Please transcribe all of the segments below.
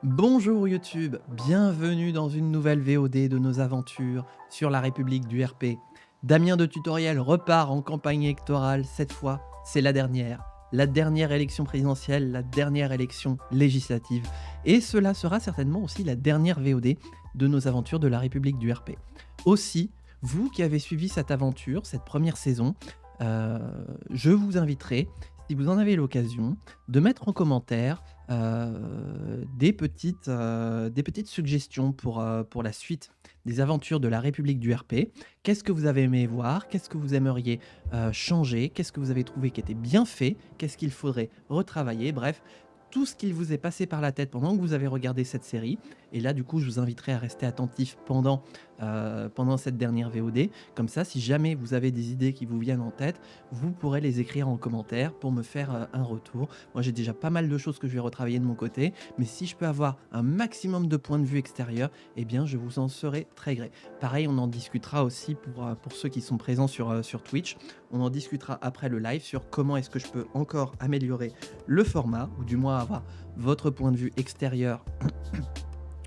Bonjour YouTube, bienvenue dans une nouvelle VOD de nos aventures sur la République du RP. Damien de Tutoriel repart en campagne électorale, cette fois c'est la dernière élection présidentielle, la dernière élection législative. Et cela sera certainement aussi la dernière VOD de nos aventures de la République du RP. Aussi, vous qui avez suivi cette aventure, cette première saison, je vous inviterai, si vous en avez l'occasion, de mettre en commentaire des petites suggestions pour la suite des aventures de la République du RP. Qu'est-ce que vous avez aimé voir? Qu'est-ce que vous aimeriez changer? Qu'est-ce que vous avez trouvé qui était bien fait? Qu'est-ce qu'il faudrait retravailler? Bref, tout ce qui vous est passé par la tête pendant que vous avez regardé cette série. Et là, du coup, je vous inviterai à rester attentif pendant cette dernière VOD. Comme ça, si jamais vous avez des idées qui vous viennent en tête, vous pourrez les écrire en commentaire pour me faire un retour. Moi, j'ai déjà pas mal de choses que je vais retravailler de mon côté, mais si je peux avoir un maximum de points de vue extérieurs, eh bien, je vous en serai très gré. Pareil, on en discutera aussi pour ceux qui sont présents sur Twitch. On en discutera après le live sur comment est-ce que je peux encore améliorer le format, ou du moins avoir votre point de vue extérieur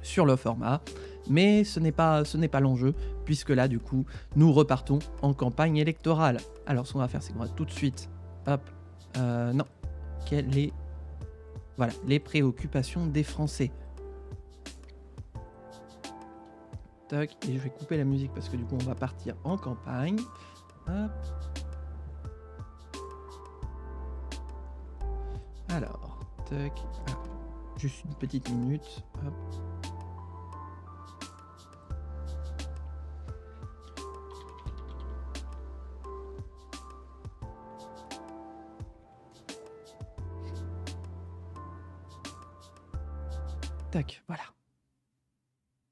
sur le format. Mais ce n'est pas l'enjeu, puisque là, du coup, nous repartons en campagne électorale. Alors, ce qu'on va faire, c'est qu'on va tout de suite... Hop, non. Quelle est... Voilà, les préoccupations des Français. Tac, et je vais couper la musique parce que du coup, on va partir en campagne. Hop. Alors, tac. Ah, juste une petite minute. Hop. Tac, voilà.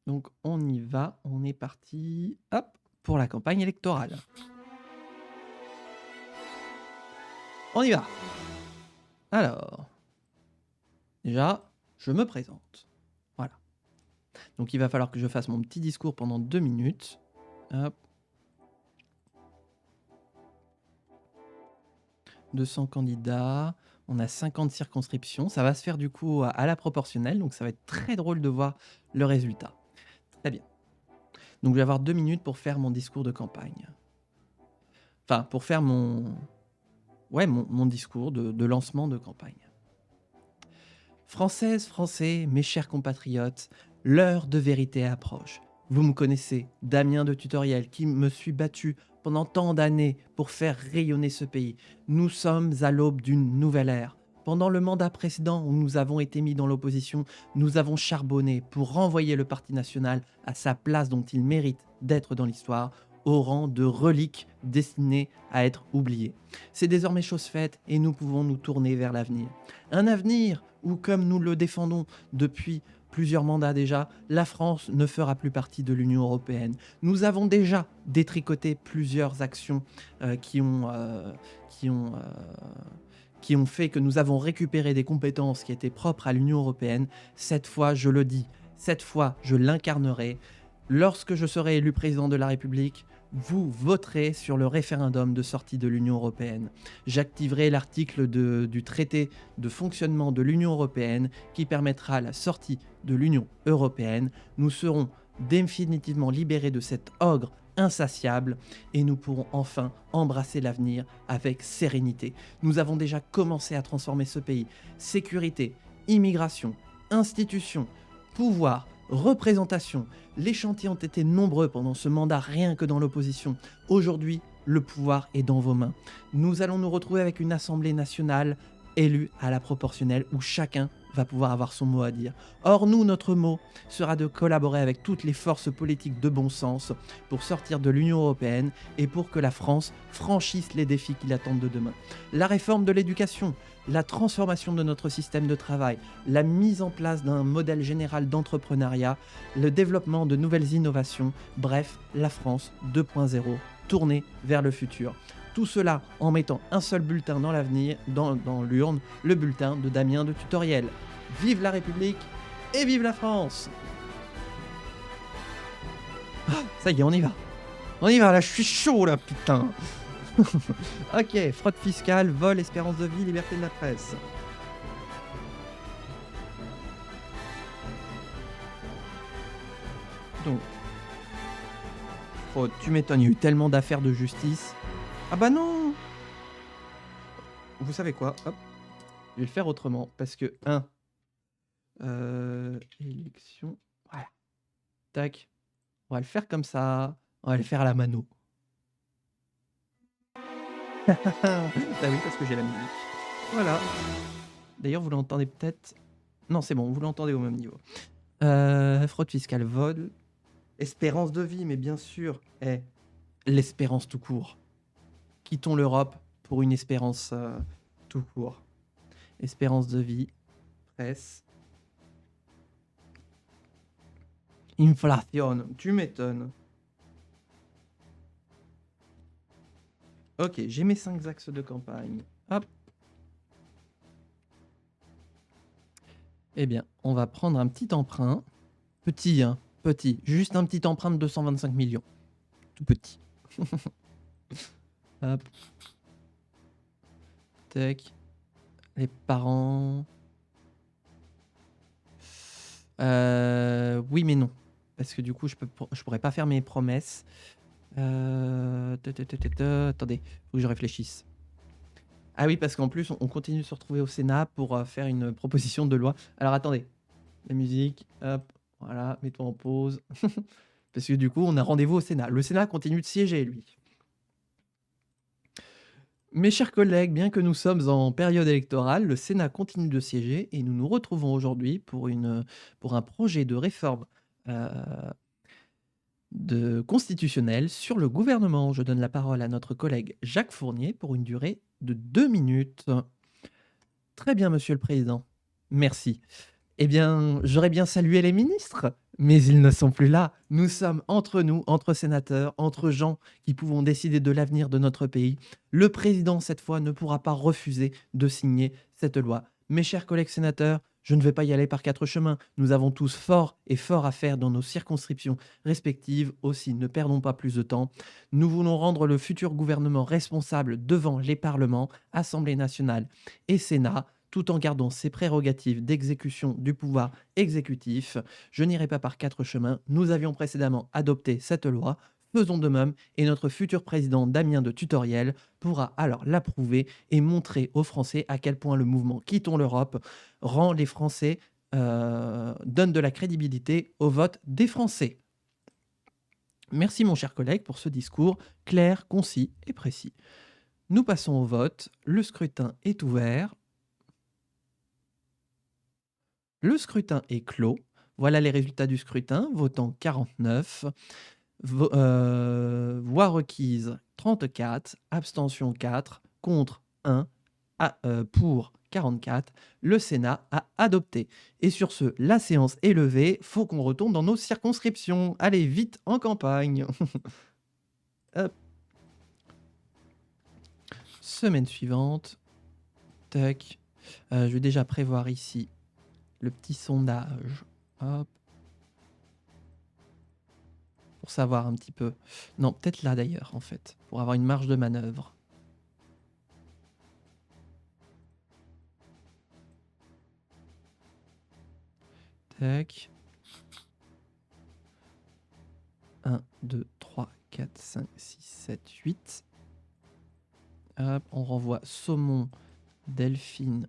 Donc on y va, on est parti, hop, pour la campagne électorale. On y va. Alors, déjà, je me présente. Voilà. Donc il va falloir que je fasse mon petit discours pendant 2 minutes. Hop. 200 candidats, on a 50 circonscriptions. Ça va se faire du coup à la proportionnelle, donc ça va être très drôle de voir le résultat. Très bien. Donc je vais avoir 2 minutes pour faire mon discours de campagne. Enfin, pour faire mon discours de lancement de campagne. Françaises, Français, mes chers compatriotes, l'heure de vérité approche. Vous me connaissez, Damien de Tutoriel, qui me suis battu pendant tant d'années pour faire rayonner ce pays. Nous sommes à l'aube d'une nouvelle ère. Pendant le mandat précédent où nous avons été mis dans l'opposition, nous avons charbonné pour renvoyer le Parti national à sa place dont il mérite d'être dans l'histoire, au rang de relique destinée à être oubliée. C'est désormais chose faite et nous pouvons nous tourner vers l'avenir. Un avenir où, comme nous le défendons depuis plusieurs mandats déjà, la France ne fera plus partie de l'Union européenne. Nous avons déjà détricoté plusieurs actions qui ont fait que nous avons récupéré des compétences qui étaient propres à l'Union européenne. Cette fois, je le dis, cette fois, je l'incarnerai. Lorsque je serai élu président de la République, vous voterez sur le référendum de sortie de l'Union européenne. J'activerai l'article du traité de fonctionnement de l'Union européenne qui permettra la sortie de l'Union européenne. Nous serons définitivement libérés de cet ogre insatiable et nous pourrons enfin embrasser l'avenir avec sérénité. Nous avons déjà commencé à transformer ce pays. Sécurité, immigration, institutions, pouvoir, représentation. Les chantiers ont été nombreux pendant ce mandat, rien que dans l'opposition. Aujourd'hui, le pouvoir est dans vos mains. Nous allons nous retrouver avec une Assemblée nationale élue à la proportionnelle où chacun va pouvoir avoir son mot à dire. Or, nous, notre mot sera de collaborer avec toutes les forces politiques de bon sens pour sortir de l'Union européenne et pour que la France franchisse les défis qui l'attendent de demain. La réforme de l'éducation, la transformation de notre système de travail, la mise en place d'un modèle général d'entrepreneuriat, le développement de nouvelles innovations, bref, la France 2.0, tournée vers le futur. Tout cela en mettant un seul bulletin dans l'avenir, dans l'urne, le bulletin de Damien de Tutoriel. Vive la République et vive la France! Ah, ça y est, on y va. On y va, là, je suis chaud, là, putain. Ok, fraude fiscale, vol, espérance de vie, liberté de la presse. Donc, oh, tu m'étonnes, il y a eu tellement d'affaires de justice. Ah bah non! Vous savez quoi? Hop, je vais le faire autrement. Parce que, élection. Voilà. Tac. On va le faire comme ça. On va le faire à la mano. Bah oui, parce que j'ai la musique. Voilà. D'ailleurs, vous l'entendez peut-être. Non, c'est bon, vous l'entendez au même niveau. Fraude fiscale, vol. Espérance de vie, mais bien sûr, l'espérance tout court. Quittons l'Europe pour une espérance tout court. Espérance de vie, presse. Inflation, tu m'étonnes. Ok, j'ai mes 5 axes de campagne. Hop. Eh bien, on va prendre un petit emprunt. Petit, hein, petit. Juste un petit emprunt de 225 millions. Tout petit. Hop. Tac. Les parents. Oui, mais non. Parce que du coup, je pourrais pas faire mes promesses. Attendez, faut que je réfléchisse. Ah oui, parce qu'en plus, on continue de se retrouver au Sénat pour faire une proposition de loi. Alors attendez, la musique, hop, voilà, mets-toi en pause. Parce que du coup, on a rendez-vous au Sénat. Le Sénat continue de siéger, lui. Mes chers collègues, bien que nous sommes en période électorale, le Sénat continue de siéger et nous nous retrouvons aujourd'hui pour un projet de réforme constitutionnelle sur le gouvernement. Je donne la parole à notre collègue Jacques Fournier pour une durée de 2 minutes. Très bien, monsieur le président. Merci. Eh bien, j'aurais bien salué les ministres, mais ils ne sont plus là. Nous sommes entre nous, entre sénateurs, entre gens qui pouvons décider de l'avenir de notre pays. Le président, cette fois, ne pourra pas refuser de signer cette loi. Mes chers collègues sénateurs, je ne vais pas y aller par 4 chemins. Nous avons tous fort à faire dans nos circonscriptions respectives. Aussi, ne perdons pas plus de temps. Nous voulons rendre le futur gouvernement responsable devant les parlements, Assemblée nationale et Sénat, tout en gardant ses prérogatives d'exécution du pouvoir exécutif. Je n'irai pas par 4 chemins. Nous avions précédemment adopté cette loi. Faisons de même et notre futur président Damien de Tutoriel pourra alors l'approuver et montrer aux Français à quel point le mouvement Quittons l'Europe rend les Français, donne de la crédibilité au vote des Français. Merci mon cher collègue pour ce discours clair, concis et précis. Nous passons au vote. Le scrutin est ouvert. Le scrutin est clos. Voilà les résultats du scrutin. Votant 49. Voix requise 34. Abstention 4. Contre 1. Pour 44. Le Sénat a adopté. Et sur ce, la séance est levée. Faut qu'on retourne dans nos circonscriptions. Allez, vite en campagne. Hop. Semaine suivante. Tac. Je vais déjà prévoir ici le petit sondage. Hop. Pour savoir un petit peu. Non, peut-être là d'ailleurs, en fait. Pour avoir une marge de manœuvre. Tac. 1, 2, 3, 4, 5, 6, 7, 8. Hop, on renvoie Saumon, Delphine.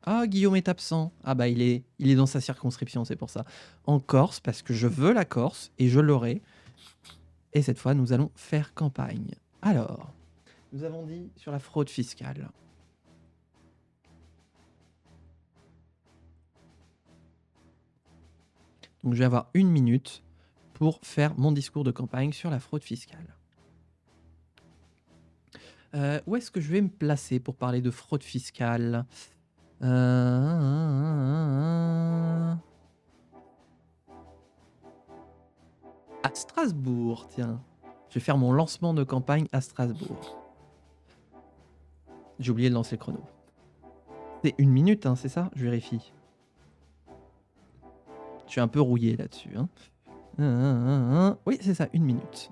Ah, Guillaume est absent. Ah bah il est dans sa circonscription, c'est pour ça. En Corse, parce que je veux la Corse, et je l'aurai. Et cette fois, nous allons faire campagne. Alors, nous avons dit sur la fraude fiscale. Donc je vais avoir 1 minute pour faire mon discours de campagne sur la fraude fiscale. Où est-ce que je vais me placer pour parler de fraude fiscale ? À Strasbourg, tiens. Je vais faire mon lancement de campagne à Strasbourg. J'ai oublié de lancer le chrono. C'est 1 minute, hein, c'est ça ? Je vérifie. Je suis un peu rouillé là-dessus. Hein. Oui, c'est ça, 1 minute.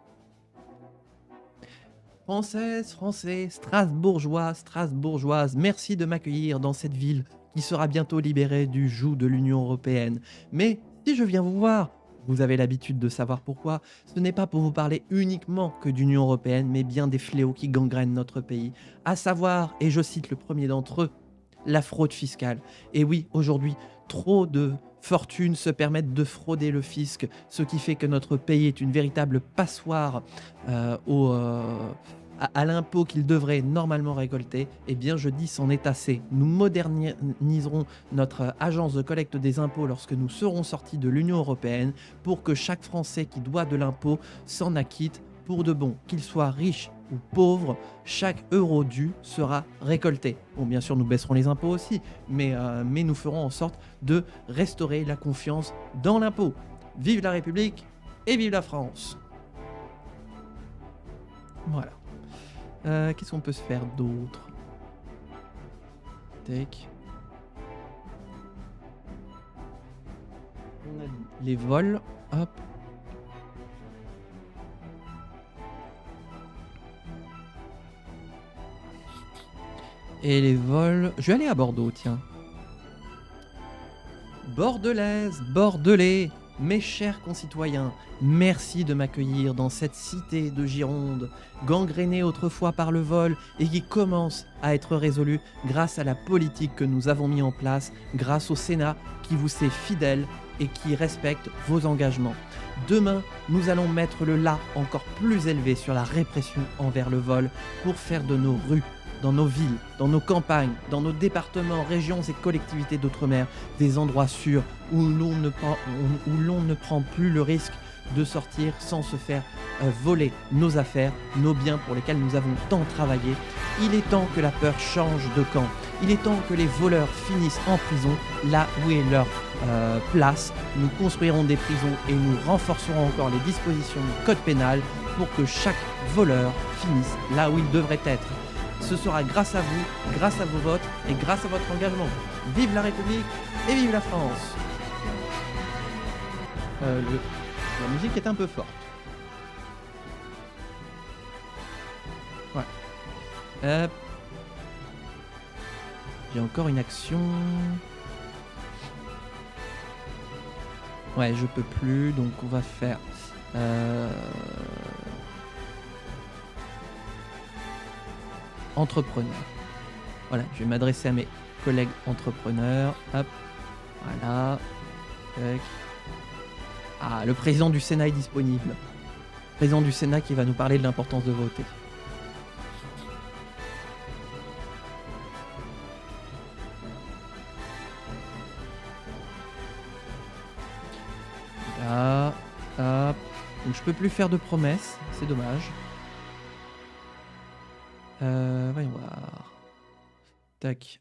Françaises, Français, Strasbourgeois, Strasbourgeoises, merci de m'accueillir dans cette ville qui sera bientôt libérée du joug de l'Union européenne. Mais si je viens vous voir, Vous avez l'habitude de savoir pourquoi. Ce n'est pas pour vous parler uniquement que d'Union européenne, mais bien des fléaux qui gangrènent notre pays. À savoir, et je cite le premier d'entre eux, la fraude fiscale. Et oui, aujourd'hui, trop de fortunes se permettent de frauder le fisc, ce qui fait que notre pays est une véritable passoire au, à l'impôt qu'il devrait normalement récolter. Eh bien, je dis c'en est assez. Nous moderniserons notre agence de collecte des impôts lorsque nous serons sortis de l'Union européenne pour que chaque Français qui doit de l'impôt s'en acquitte pour de bon, qu'il soit riche ou pauvre, chaque euro dû sera récolté. Bon, bien sûr, nous baisserons les impôts aussi, mais nous ferons en sorte de restaurer la confiance dans l'impôt. Vive la République et vive la France. Voilà. Qu'est-ce qu'on peut se faire d'autre? Tac. On a les vols. Hop. Et les vols... Je vais aller à Bordeaux, tiens. Bordelaise, Bordelais, mes chers concitoyens, merci de m'accueillir dans cette cité de Gironde, gangrénée autrefois par le vol et qui commence à être résolue grâce à la politique que nous avons mis en place, grâce au Sénat qui vous sait fidèle et qui respecte vos engagements. Demain, nous allons mettre le la encore plus élevé sur la répression envers le vol pour faire de nos rues, dans nos villes, dans nos campagnes, dans nos départements, régions et collectivités d'outre-mer, des endroits sûrs où l'on ne prend plus le risque de sortir sans se faire voler nos affaires, nos biens pour lesquels nous avons tant travaillé. Il est temps que la peur change de camp. Il est temps que les voleurs finissent en prison, là où est leur place. Nous construirons des prisons et nous renforcerons encore les dispositions du code pénal pour que chaque voleur finisse là où il devrait être. Ce sera grâce à vous, grâce à vos votes et grâce à votre engagement. Vive la République et vive la France. La musique est un peu forte. Ouais. J'ai encore une action. Ouais, je peux plus, donc on va faire... entrepreneur. Voilà, je vais m'adresser à mes collègues entrepreneurs. Hop, voilà. Tac. Ah, le président du Sénat est disponible. Le président du Sénat qui va nous parler de l'importance de voter. Là, hop. Donc je peux plus faire de promesses, c'est dommage. Voyons voir. Tac.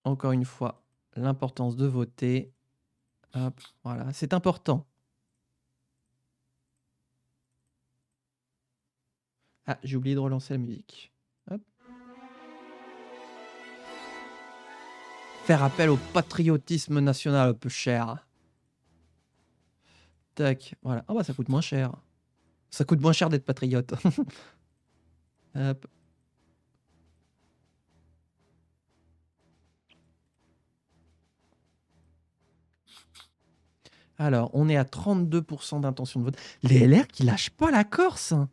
Encore une fois, l'importance de voter. Hop, voilà, c'est important. Ah, j'ai oublié de relancer la musique. Hop. Faire appel au patriotisme national un peu cher. Tac, voilà. Ah bah ça coûte moins cher. Ça coûte moins cher d'être patriote. Hop. Alors, on est à 32% d'intention de vote. Les LR qui lâchent pas la Corse. Hein.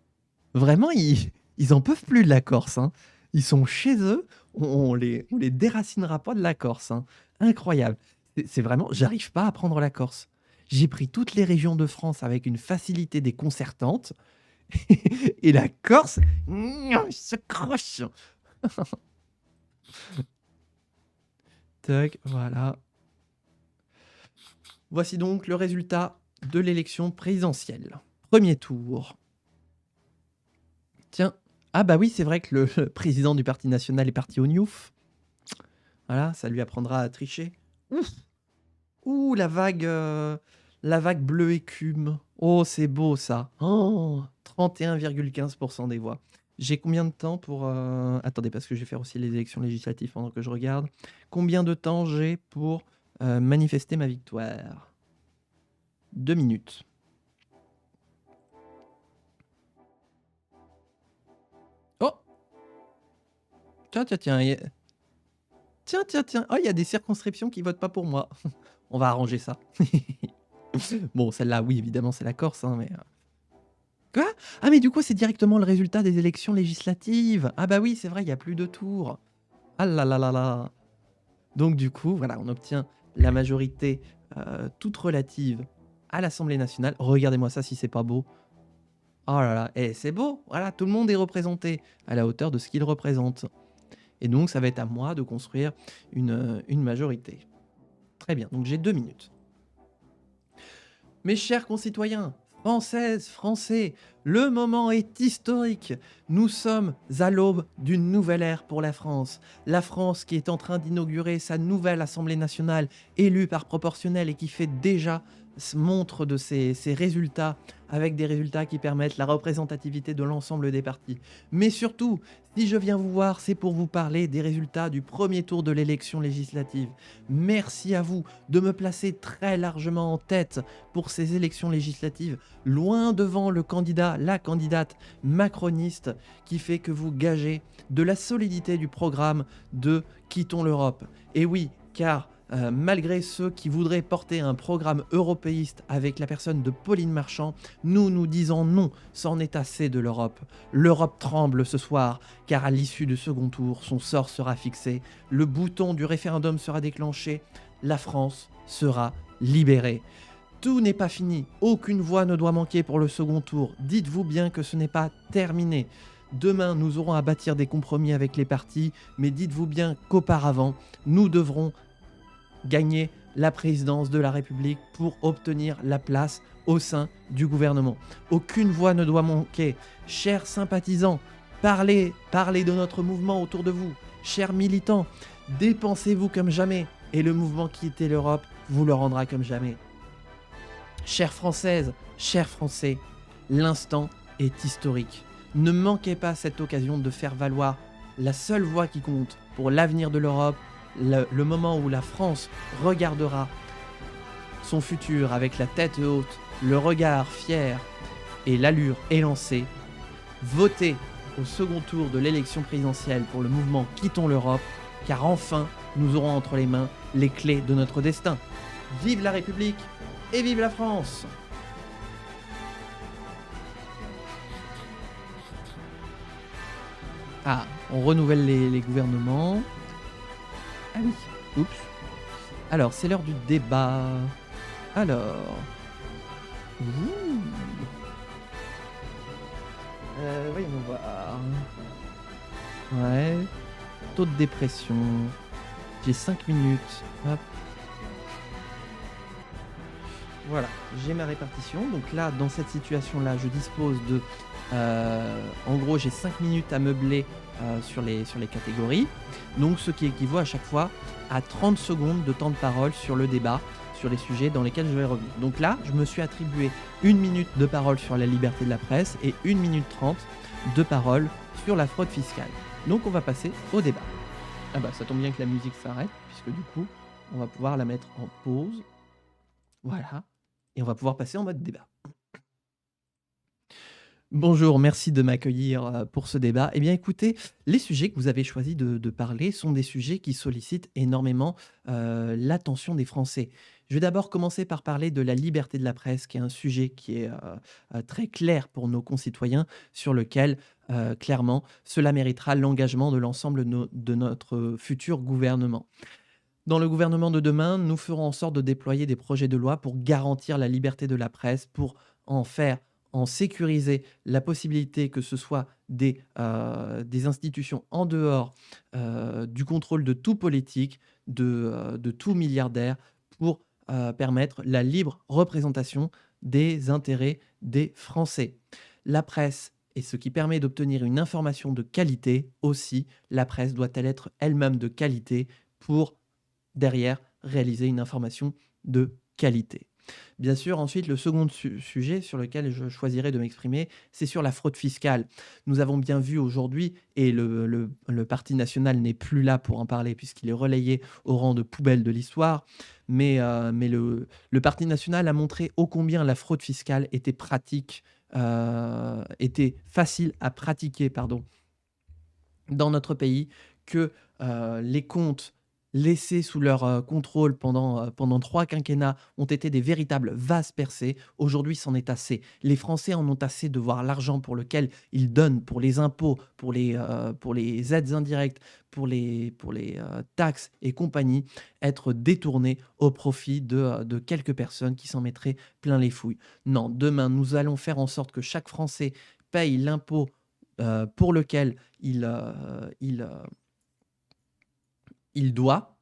Vraiment, ils en peuvent plus de la Corse. Hein. Ils sont chez eux. On les déracinera pas de la Corse. Hein. Incroyable. C'est vraiment... J'arrive pas à prendre la Corse. J'ai pris toutes les régions de France avec une facilité déconcertante. Et la Corse, il se croche. Tac, voilà. Voici donc le résultat de l'élection présidentielle. Premier tour. Tiens. Ah bah oui, c'est vrai que le président du Parti national est parti au Niouf. Voilà, ça lui apprendra à tricher. Ouf. Ouh, la vague bleue écume. Oh, c'est beau ça. Oh, 31,15% des voix. J'ai combien de temps pour... Attendez, parce que je vais faire aussi les élections législatives pendant que je regarde. Combien de temps j'ai pour manifester ma victoire? 2 minutes. Oh! Tiens. Tiens, tiens, tiens. Oh, il y a des circonscriptions qui votent pas pour moi. On va arranger ça. Bon, celle-là, oui, évidemment, c'est la Corse, hein, mais quoi? Ah, mais du coup, c'est directement le résultat des élections législatives. Ah bah oui, c'est vrai, il y a plus de tours. Ah là là là là. Donc du coup, voilà, on obtient la majorité, toute relative à l'Assemblée nationale. Regardez-moi ça si c'est pas beau. Oh là là, et c'est beau, voilà, tout le monde est représenté à la hauteur de ce qu'il représente. Et donc ça va être à moi de construire une majorité. Très bien, donc j'ai 2 minutes. Mes chers concitoyens, françaises, français, le moment est historique. Nous sommes à l'aube d'une nouvelle ère pour la France. La France qui est en train d'inaugurer sa nouvelle Assemblée nationale, élue par proportionnelle et qui fait déjà montre de ses résultats, avec des résultats qui permettent la représentativité de l'ensemble des partis. Mais surtout, si je viens vous voir, c'est pour vous parler des résultats du premier tour de l'élection législative. Merci à vous de me placer très largement en tête pour ces élections législatives, loin devant le candidat, la candidate macroniste, qui fait que vous gagez de la solidité du programme de Quittons l'Europe. Et oui, car malgré ceux qui voudraient porter un programme européiste avec la personne de Pauline Marchand, nous disons non, c'en est assez de l'Europe. L'Europe tremble ce soir, car à l'issue du second tour, son sort sera fixé, le bouton du référendum sera déclenché, la France sera libérée. Tout n'est pas fini, aucune voix ne doit manquer pour le second tour. Dites-vous bien que ce n'est pas terminé. Demain, nous aurons à bâtir des compromis avec les partis, mais dites-vous bien qu'auparavant, nous devrons gagner la présidence de la République pour obtenir la place au sein du gouvernement. Aucune voix ne doit manquer. Chers sympathisants, parlez de notre mouvement autour de vous. Chers militants, dépensez-vous comme jamais et le mouvement Quittez l'Europe vous le rendra comme jamais. Chères Françaises, chers Français, l'instant est historique. Ne manquez pas cette occasion de faire valoir la seule voix qui compte pour l'avenir de l'Europe, le moment où la France regardera son futur avec la tête haute, le regard fier et l'allure élancée. Votez au second tour de l'élection présidentielle pour le mouvement Quittons l'Europe, car enfin, nous aurons entre les mains les clés de notre destin. Vive la République et vive la France! Ah, on renouvelle les gouvernements. Ah oui, oups. Alors, c'est l'heure du débat. Alors. Ouh. Voyons voir. Ouais. Taux de dépression. J'ai 5 minutes. Hop. Voilà, j'ai ma répartition. Donc là, dans cette situation-là, je dispose de... en gros, j'ai 5 minutes à meubler sur les catégories. Donc, ce qui équivaut à chaque fois à 30 secondes de temps de parole sur le débat, sur les sujets dans lesquels je vais revenir. Donc là, je me suis attribué 1 minute de parole sur la liberté de la presse et 1 minute 30 de parole sur la fraude fiscale. Donc, on va passer au débat. Ah bah, ça tombe bien que la musique s'arrête, puisque du coup, on va pouvoir la mettre en pause. Voilà. Et on va pouvoir passer en mode débat. Bonjour, merci de m'accueillir pour ce débat. Eh bien, écoutez, les sujets que vous avez choisi de parler sont des sujets qui sollicitent énormément l'attention des Français. Je vais d'abord commencer par parler de la liberté de la presse, qui est un sujet qui est très clair pour nos concitoyens, sur lequel, clairement, cela méritera l'engagement de l'ensemble de notre futur gouvernement. Dans le gouvernement de demain, nous ferons en sorte de déployer des projets de loi pour garantir la liberté de la presse, pour en sécuriser la possibilité que ce soit des institutions en dehors du contrôle de tout politique, de tout milliardaire, pour permettre la libre représentation des intérêts des Français. La presse est ce qui permet d'obtenir une information de qualité aussi. La presse doit-elle être elle-même de qualité pour derrière réaliser une information de qualité. Bien sûr, ensuite, le second sujet sur lequel je choisirais de m'exprimer, c'est sur la fraude fiscale. Nous avons bien vu aujourd'hui, et le Parti national n'est plus là pour en parler puisqu'il est relayé au rang de poubelle de l'histoire, mais le Parti national a montré ô combien la fraude fiscale était était facile à pratiquer, pardon, dans notre pays, que les comptes laissés sous leur contrôle pendant 3 quinquennats ont été des véritables vases percés. Aujourd'hui, c'en est assez. Les Français en ont assez de voir l'argent pour lequel ils donnent pour les impôts, pour les aides indirectes, pour les taxes et compagnie, être détourné au profit de quelques personnes qui s'en mettraient plein les fouilles. Non, demain, nous allons faire en sorte que chaque Français paye l'impôt pour lequel il doit,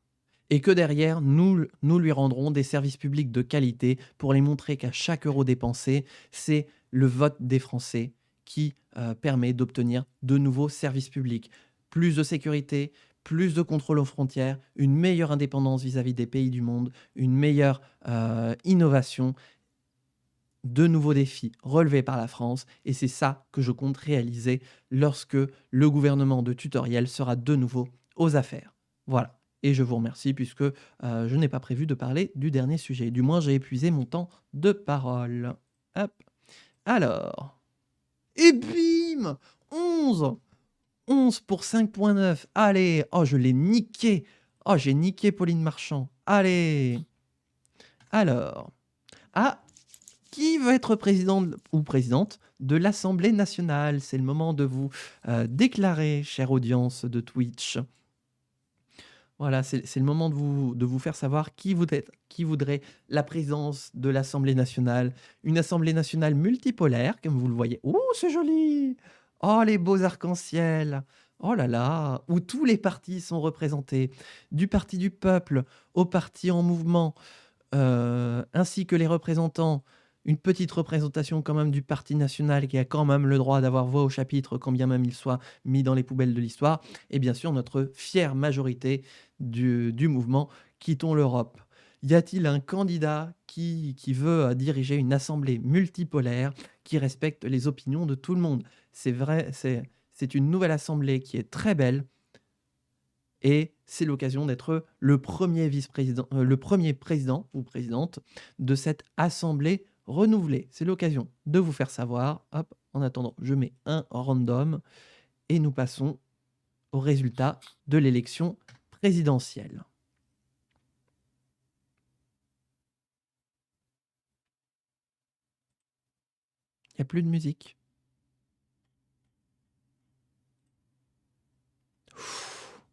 et que derrière, nous lui rendrons des services publics de qualité pour lui montrer qu'à chaque euro dépensé, c'est le vote des Français qui permet d'obtenir de nouveaux services publics. Plus de sécurité, plus de contrôle aux frontières, une meilleure indépendance vis-à-vis des pays du monde, une meilleure innovation, de nouveaux défis relevés par la France, et c'est ça que je compte réaliser lorsque le gouvernement de Tutoriel sera de nouveau aux affaires. Voilà. Et je vous remercie puisque je n'ai pas prévu de parler du dernier sujet. Du moins, j'ai épuisé mon temps de parole. Hop. Alors. Et bim 11 11 pour 5,9. Allez. Oh, je l'ai niqué. Oh, j'ai niqué Pauline Marchand. Allez. Alors. Ah, qui veut être président ou présidente de l'Assemblée nationale? C'est le moment de vous déclarer, chère audience de Twitch. Voilà, c'est le moment de vous faire savoir qui voudrait la présidence de l'Assemblée nationale. Une Assemblée nationale multipolaire, comme vous le voyez. Oh, c'est joli! Oh, les beaux arcs-en-ciel! Oh là là! Où tous les partis sont représentés. Du parti du peuple au parti en mouvement, ainsi que les représentants, une petite représentation quand même du Parti national qui a quand même le droit d'avoir voix au chapitre, quand bien même il soit mis dans les poubelles de l'histoire, et bien sûr notre fière majorité du mouvement Quittons l'Europe. Y a-t-il un candidat qui veut diriger une assemblée multipolaire qui respecte les opinions de tout le monde? C'est vrai, c'est une nouvelle assemblée qui est très belle, et c'est l'occasion d'être le premier vice-président, le premier président ou présidente de cette assemblée renouvelée. C'est l'occasion de vous faire savoir. Hop, en attendant, je mets un random et nous passons au résultat de l'élection présidentielle. Il n'y a plus de musique.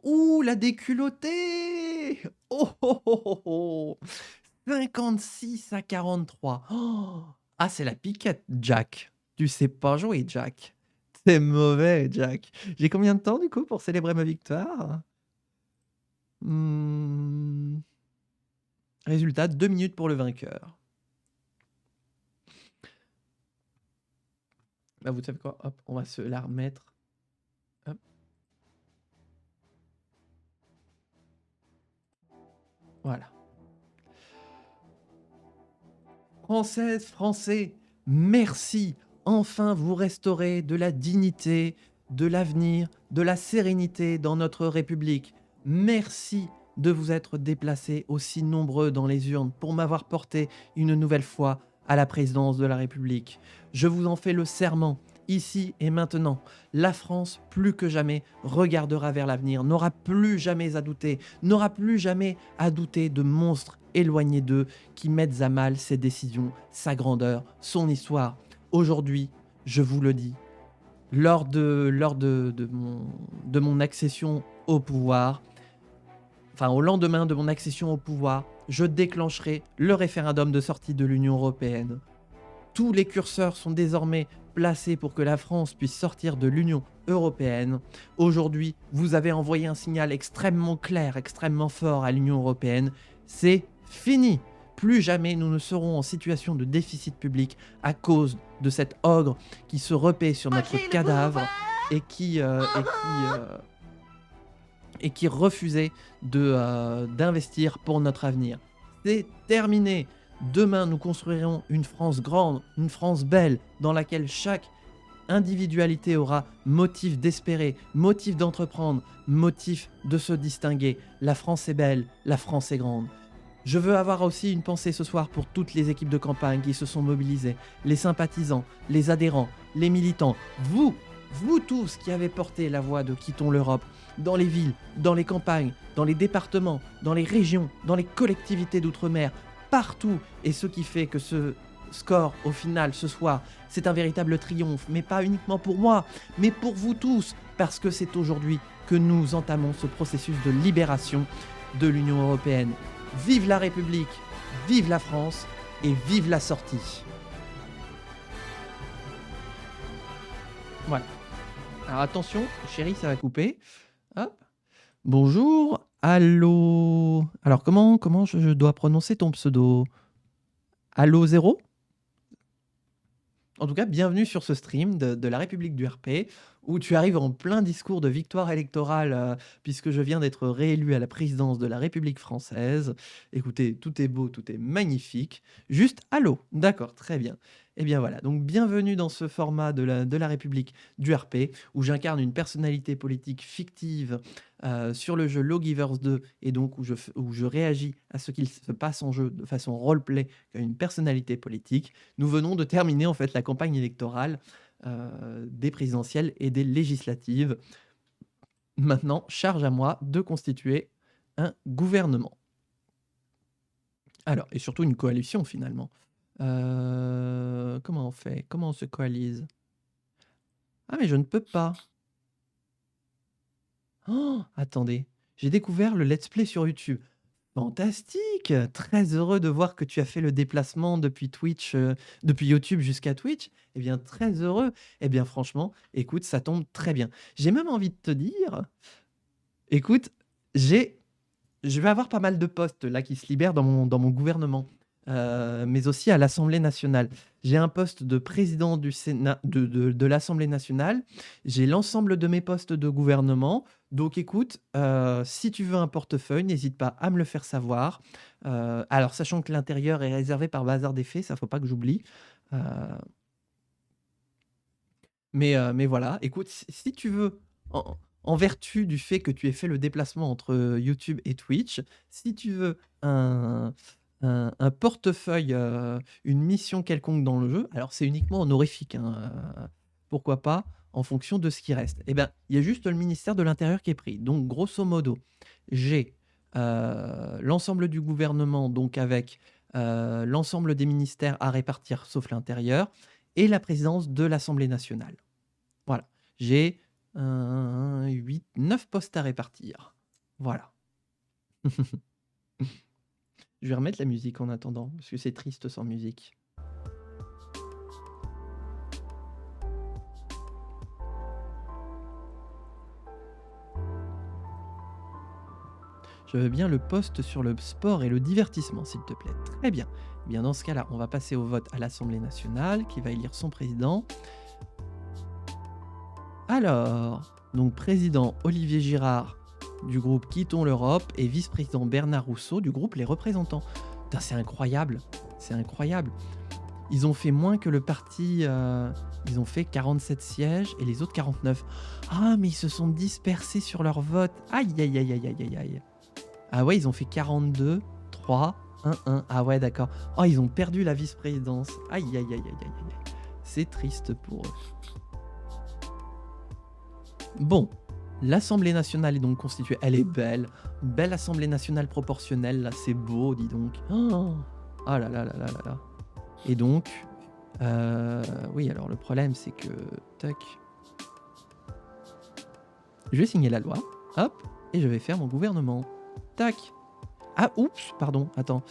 Ouh, la déculottée! Oh, oh, oh, oh, oh. 56 à 43. Oh, ah, c'est la piquette, Jack. Tu sais pas jouer, Jack. C'est mauvais, Jack. J'ai combien de temps, du coup, pour célébrer ma victoire? Résultat, 2 minutes pour le vainqueur. Bah, vous savez quoi? Hop, on va se la remettre. Hop. Voilà. Françaises, Français, merci. Enfin, vous restaurez de la dignité, de l'avenir, de la sérénité dans notre République. Merci de vous être déplacés aussi nombreux dans les urnes pour m'avoir porté une nouvelle fois à la présidence de la République. Je vous en fais le serment, ici et maintenant. La France, plus que jamais, regardera vers l'avenir, n'aura plus jamais à douter, n'aura plus jamais à douter de monstres éloignés d'eux qui mettent à mal ses décisions, sa grandeur, son histoire. Aujourd'hui, je vous le dis, lors de mon accession au pouvoir, enfin au lendemain de mon accession au pouvoir, je déclencherai le référendum de sortie de l'Union européenne. Tous les curseurs sont désormais placés pour que la France puisse sortir de l'Union européenne. Aujourd'hui, vous avez envoyé un signal extrêmement clair, extrêmement fort à l'Union européenne. C'est fini. Plus jamais nous ne serons en situation de déficit public à cause de cet ogre qui se repaît sur notre cadavre et qui refusait d'investir pour notre avenir. C'est terminé. Demain, nous construirons une France grande, une France belle, dans laquelle chaque individualité aura motif d'espérer, motif d'entreprendre, motif de se distinguer. La France est belle, la France est grande. Je veux avoir aussi une pensée ce soir pour toutes les équipes de campagne qui se sont mobilisées, les sympathisants, les adhérents, les militants, vous tous qui avez porté la voix de Quittons l'Europe, dans les villes, dans les campagnes, dans les départements, dans les régions, dans les collectivités d'outre-mer, partout. Et ce qui fait que ce score, au final, ce soir, c'est un véritable triomphe, mais pas uniquement pour moi, mais pour vous tous, parce que c'est aujourd'hui que nous entamons ce processus de libération de l'Union européenne. Vive la République, vive la France et vive la sortie. Voilà. Alors attention, chérie, ça va couper. Hop. Bonjour, allô. Alors comment je dois prononcer ton pseudo? Allô 0? En tout cas, bienvenue sur ce stream de la République du RP, où tu arrives en plein discours de victoire électorale, puisque je viens d'être réélu à la présidence de la République française. Écoutez, tout est beau, tout est magnifique. Juste allô, d'accord, très bien. Eh bien voilà, donc bienvenue dans ce format de la République du RP, où j'incarne une personnalité politique fictive sur le jeu Lawgivers 2, et donc où je réagis à ce qu'il se passe en jeu de façon roleplay comme une personnalité politique. Nous venons de terminer en fait la campagne électorale des présidentielles et des législatives. Maintenant, charge à moi de constituer un gouvernement. Alors, et surtout une coalition finalement. Comment on fait? Comment on se coalise? Ah mais je ne peux pas. Oh, attendez, j'ai découvert le let's play sur YouTube. Fantastique! Très heureux de voir que tu as fait le déplacement depuis Twitch, depuis YouTube jusqu'à Twitch. Eh bien, très heureux. Eh bien, franchement, écoute, ça tombe très bien. J'ai même envie de te dire, écoute, je vais avoir pas mal de postes là qui se libèrent dans mon gouvernement, mais aussi à l'Assemblée nationale. J'ai un poste de président du Sénat, de l'Assemblée nationale. J'ai l'ensemble de mes postes de gouvernement. Donc écoute, si tu veux un portefeuille, n'hésite pas à me le faire savoir. Alors, sachant que l'intérieur est réservé par hasard des faits, ça faut pas que j'oublie. Euh, mais voilà, écoute, si tu veux, en vertu du fait que tu aies fait le déplacement entre YouTube et Twitch, si tu veux un portefeuille, une mission quelconque dans le jeu, alors c'est uniquement honorifique, hein, pourquoi pas, en fonction de ce qui reste. Eh bien, il y a juste le ministère de l'Intérieur qui est pris. Donc, grosso modo, j'ai l'ensemble du gouvernement, donc avec l'ensemble des ministères à répartir, sauf l'Intérieur, et la présidence de l'Assemblée nationale. Voilà. J'ai 8, 9 postes à répartir. Voilà. Je vais remettre la musique en attendant, parce que c'est triste sans musique. Je veux bien le poste sur le sport et le divertissement, s'il te plaît. Très bien. Eh bien, dans ce cas-là, on va passer au vote à l'Assemblée nationale, qui va élire son président. Alors, donc président Olivier Girard du groupe Quittons l'Europe et vice-président Bernard Rousseau du groupe Les Représentants. Putain, c'est incroyable, c'est incroyable. Ils ont fait moins que le parti, ils ont fait 47 sièges et les autres 49. Ah, mais ils se sont dispersés sur leur vote. Aïe, aïe, aïe, aïe, aïe, aïe. Ah ouais, ils ont fait 42, 3, 1, 1. Ah ouais, d'accord. Oh, ils ont perdu la vice-présidence. Aïe, aïe, aïe, aïe, aïe, aïe. C'est triste pour eux. Bon, l'Assemblée nationale est donc constituée. Elle est belle. Belle Assemblée nationale proportionnelle, là, c'est beau, dis donc. Oh là là là là là là. Et donc, oui, alors le problème, c'est que... Tac. Je vais signer la loi. Hop. Et je vais faire mon gouvernement. Tac. Ah, oups, pardon, attends.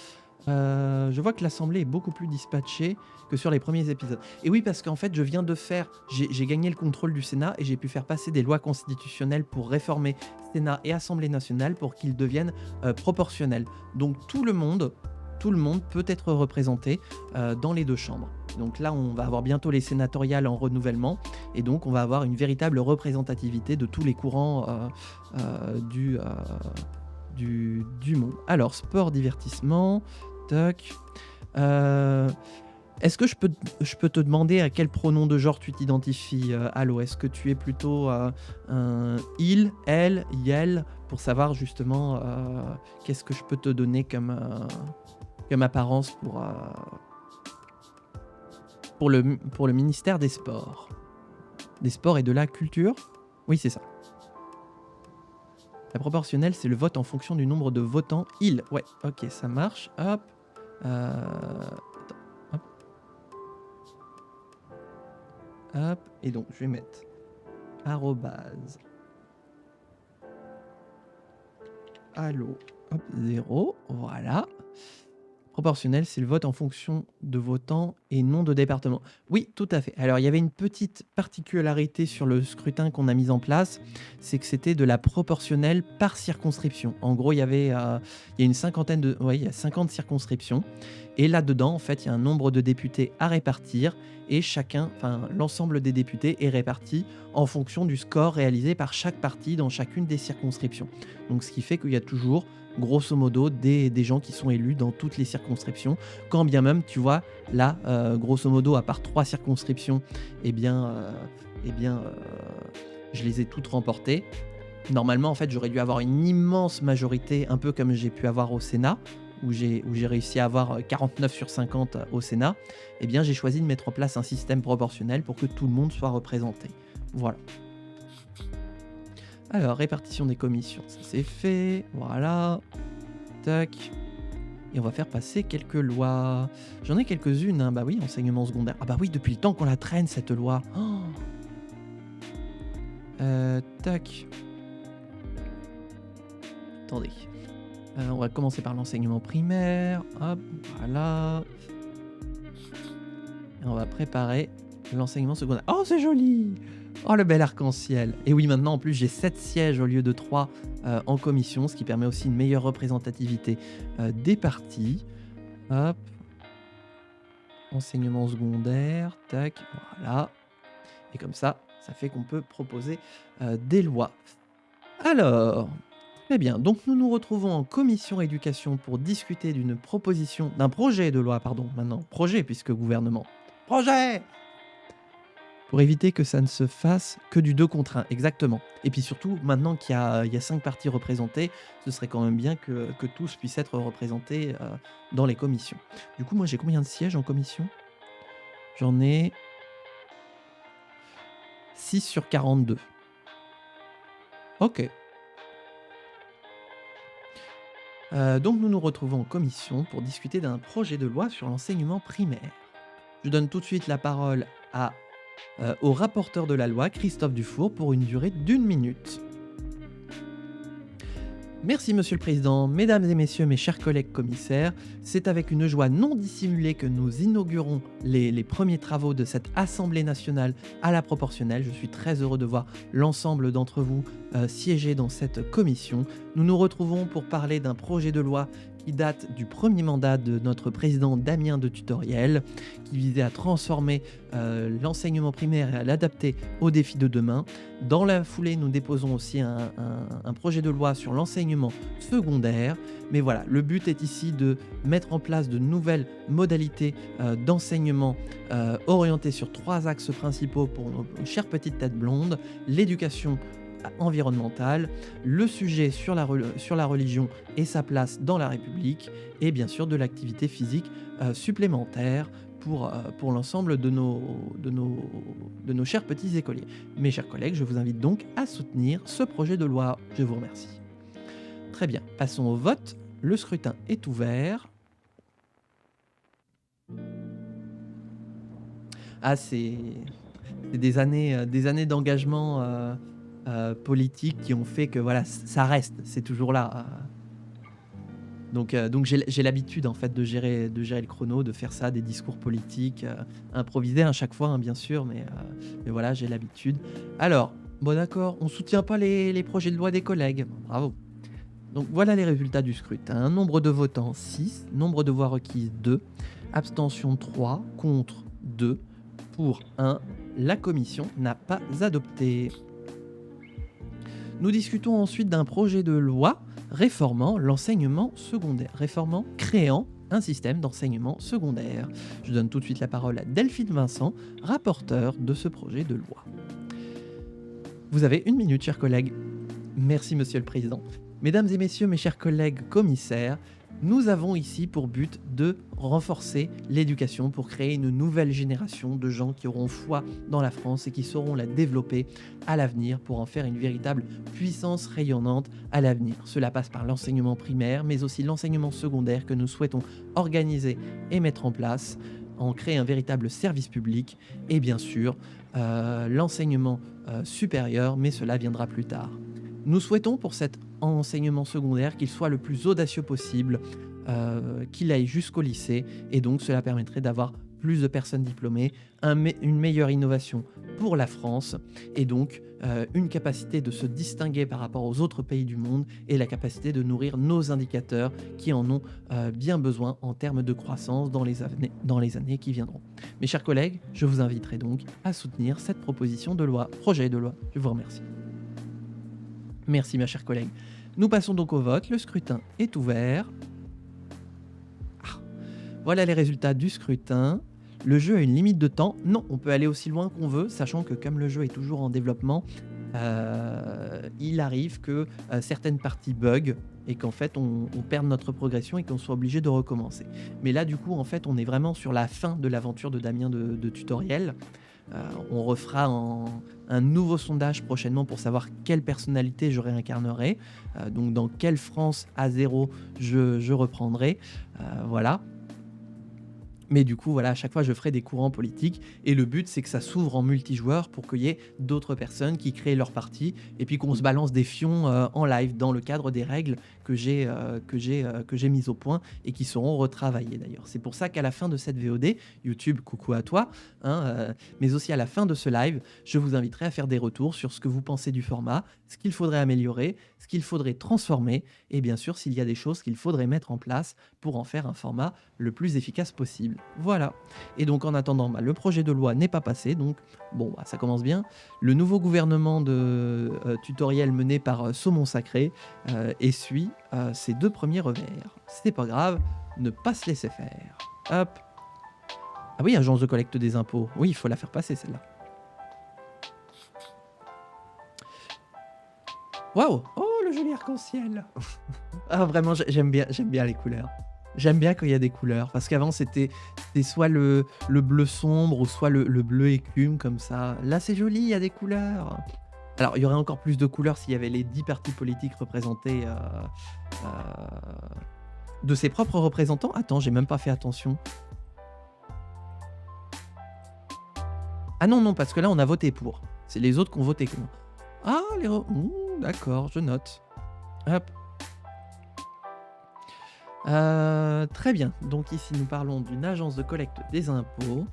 Je vois que l'Assemblée est beaucoup plus dispatchée que sur les premiers épisodes. Et oui, parce qu'en fait, je viens de faire... J'ai gagné le contrôle du Sénat et j'ai pu faire passer des lois constitutionnelles pour réformer Sénat et Assemblée nationale pour qu'ils deviennent proportionnels. Donc tout le monde peut être représenté dans les deux chambres. Donc là, on va avoir bientôt les sénatoriales en renouvellement et donc on va avoir une véritable représentativité de tous les courants du monde. Alors, sport, divertissement, toc. Est-ce que je peux te demander à quel pronom de genre tu t'identifies, Allo? Est-ce que tu es plutôt un il, elle, yel, pour savoir justement qu'est-ce que je peux te donner comme apparence pour le ministère des Sports. Des Sports et de la Culture? Oui, c'est ça. La proportionnelle, c'est le vote en fonction du nombre de votants. Ouais, ok, ça marche. Hop. Attends, hop. Hop. Et donc, je vais mettre arrobase allo, hop, 0. Voilà. Proportionnel, c'est le vote en fonction de votants et non de département. Oui, tout à fait. Alors, il y avait une petite particularité sur le scrutin qu'on a mis en place, c'est que c'était de la proportionnelle par circonscription. En gros, il y a une cinquantaine de, ouais, il y a 50 circonscriptions, et là-dedans, en fait, il y a un nombre de députés à répartir, et l'ensemble des députés est réparti en fonction du score réalisé par chaque parti dans chacune des circonscriptions. Donc, ce qui fait qu'il y a toujours grosso modo des gens qui sont élus dans toutes les circonscriptions, quand bien même, tu vois, là, grosso modo, à part 3 circonscriptions, eh bien, je les ai toutes remportées. Normalement, en fait, j'aurais dû avoir une immense majorité, un peu comme j'ai pu avoir au Sénat, où j'ai réussi à avoir 49 sur 50 au Sénat. Eh bien, j'ai choisi de mettre en place un système proportionnel pour que tout le monde soit représenté. Voilà. Alors, répartition des commissions, ça c'est fait. Voilà. Tac. Et on va faire passer quelques lois. J'en ai quelques-unes, hein. Bah oui, enseignement secondaire. Ah bah oui, depuis le temps qu'on la traîne, cette loi. Oh. Tac. Attendez. On va commencer par l'enseignement primaire. Hop, voilà. Et on va préparer l'enseignement secondaire. Oh, c'est joli! Oh, le bel arc-en-ciel. Et oui, maintenant, en plus, j'ai 7 sièges au lieu de 3 en commission, ce qui permet aussi une meilleure représentativité des partis. Hop. Enseignement secondaire. Tac. Voilà. Et comme ça fait qu'on peut proposer des lois. Alors, très bien. Donc, nous nous retrouvons en commission éducation pour discuter d'un projet de loi, pardon, maintenant. Projet, puisque gouvernement. Projet! Pour éviter que ça ne se fasse que du 2 contre 1, exactement. Et puis surtout, maintenant qu'il y a 5 partis représentés, ce serait quand même bien que tous puissent être représentés dans les commissions. Du coup, moi, j'ai combien de sièges en commission? J'en ai 6 sur 42. Ok. Donc, nous nous retrouvons en commission pour discuter d'un projet de loi sur l'enseignement primaire. Je donne tout de suite la parole au rapporteur de la loi, Christophe Dufour, pour une durée d'1 minute. Merci Monsieur le Président, Mesdames et Messieurs, mes chers collègues commissaires, c'est avec une joie non dissimulée que nous inaugurons les premiers travaux de cette Assemblée nationale à la proportionnelle. Je suis très heureux de voir l'ensemble d'entre vous siéger dans cette commission. Nous nous retrouvons pour parler d'un projet de loi qui date du premier mandat de notre président Damien de Tutoriel, qui visait à transformer l'enseignement primaire et à l'adapter aux défis de demain. Dans la foulée, nous déposons aussi un projet de loi sur l'enseignement secondaire. Mais voilà, le but est ici de mettre en place de nouvelles modalités d'enseignement orientées sur 3 axes principaux pour nos chères petites têtes blondes: l'éducation environnementale, le sujet sur la religion et sa place dans la République, et bien sûr de l'activité physique supplémentaire pour l'ensemble de nos chers petits écoliers. Mes chers collègues, je vous invite donc à soutenir ce projet de loi. Je vous remercie. Très bien, passons au vote. Le scrutin est ouvert. Ah, c'est des années d'engagement politique qui ont fait que voilà, ça reste, c'est toujours là. Donc j'ai l'habitude en fait de gérer le chrono, de faire ça, des discours politiques improvisés à chaque fois, hein, bien sûr, mais voilà, j'ai l'habitude. Alors, bon d'accord, on soutient pas les projets de loi des collègues. Bravo. Donc voilà les résultats du scrutin. Nombre de votants 6, nombre de voix requises 2, abstention 3, contre 2, pour 1. La commission n'a pas adopté. Nous discutons ensuite d'un projet de loi réformant l'enseignement secondaire, créant un système d'enseignement secondaire. Je donne tout de suite la parole à Delphine Vincent, rapporteure de ce projet de loi. Vous avez 1 minute, chers collègues. Merci, Monsieur le Président. Mesdames et Messieurs, mes chers collègues commissaires, Nous avons ici pour but de renforcer l'éducation pour créer une nouvelle génération de gens qui auront foi dans la France et qui sauront la développer à l'avenir pour en faire une véritable puissance rayonnante à l'avenir. Cela passe par l'enseignement primaire, mais aussi l'enseignement secondaire que nous souhaitons organiser et mettre en place, en créer un véritable service public et bien sûr l'enseignement supérieur, mais cela viendra plus tard. Nous souhaitons pour cet enseignement secondaire qu'il soit le plus audacieux possible, qu'il aille jusqu'au lycée, et donc cela permettrait d'avoir plus de personnes diplômées, une meilleure innovation pour la France, et donc une capacité de se distinguer par rapport aux autres pays du monde, et la capacité de nourrir nos indicateurs qui en ont bien besoin en termes de croissance dans les années qui viendront. Mes chers collègues, je vous inviterai donc à soutenir cette proposition de loi, projet de loi. Je vous remercie. Merci ma chère collègue. Nous passons donc au vote. Le scrutin est ouvert. Voilà les résultats du scrutin. Le jeu a une limite de temps. Non, on peut aller aussi loin qu'on veut, sachant que comme le jeu est toujours en développement, il arrive que certaines parties bug et qu'en fait on perde notre progression et qu'on soit obligé de recommencer. Mais là du coup en fait on est vraiment sur la fin de l'aventure de Damien de tutoriel. On refera un nouveau sondage prochainement pour savoir quelle personnalité je réincarnerai, donc dans quelle France à zéro je reprendrai, voilà. Mais du coup, voilà, à chaque fois, je ferai des courants politiques. Et le but, c'est que ça s'ouvre en multijoueur pour qu'il y ait d'autres personnes qui créent leur partie et puis qu'on se balance des fions en live dans le cadre des règles que j'ai mises au point et qui seront retravaillées d'ailleurs. C'est pour ça qu'à la fin de cette VOD, YouTube, coucou à toi, mais aussi à la fin de ce live, je vous inviterai à faire des retours sur ce que vous pensez du format, ce qu'il faudrait améliorer, ce qu'il faudrait transformer et bien sûr s'il y a des choses qu'il faudrait mettre en place pour en faire un format le plus efficace possible. Voilà. Et donc en attendant, le projet de loi n'est pas passé, donc bon, ça commence bien. Le nouveau gouvernement de tutoriel mené par Saumon Sacré essuie ses 2 premiers revers. C'est pas grave, ne pas se laisser faire. Hop. Ah oui, agence de collecte des impôts. Oui, il faut la faire passer celle-là. Waouh! Oh, le joli arc-en-ciel! Ah, vraiment, j'aime bien les couleurs. J'aime bien quand il y a des couleurs, parce qu'avant c'était soit le bleu sombre ou soit le bleu écume comme ça. Là c'est joli, il y a des couleurs. Alors il y aurait encore plus de couleurs s'il y avait les 10 partis politiques représentés de ses propres représentants. Attends, j'ai même pas fait attention. Ah non, parce que là on a voté pour. C'est les autres qui ont voté contre. Ah, d'accord, je note. Hop. Très bien, donc ici nous parlons d'une agence de collecte des impôts.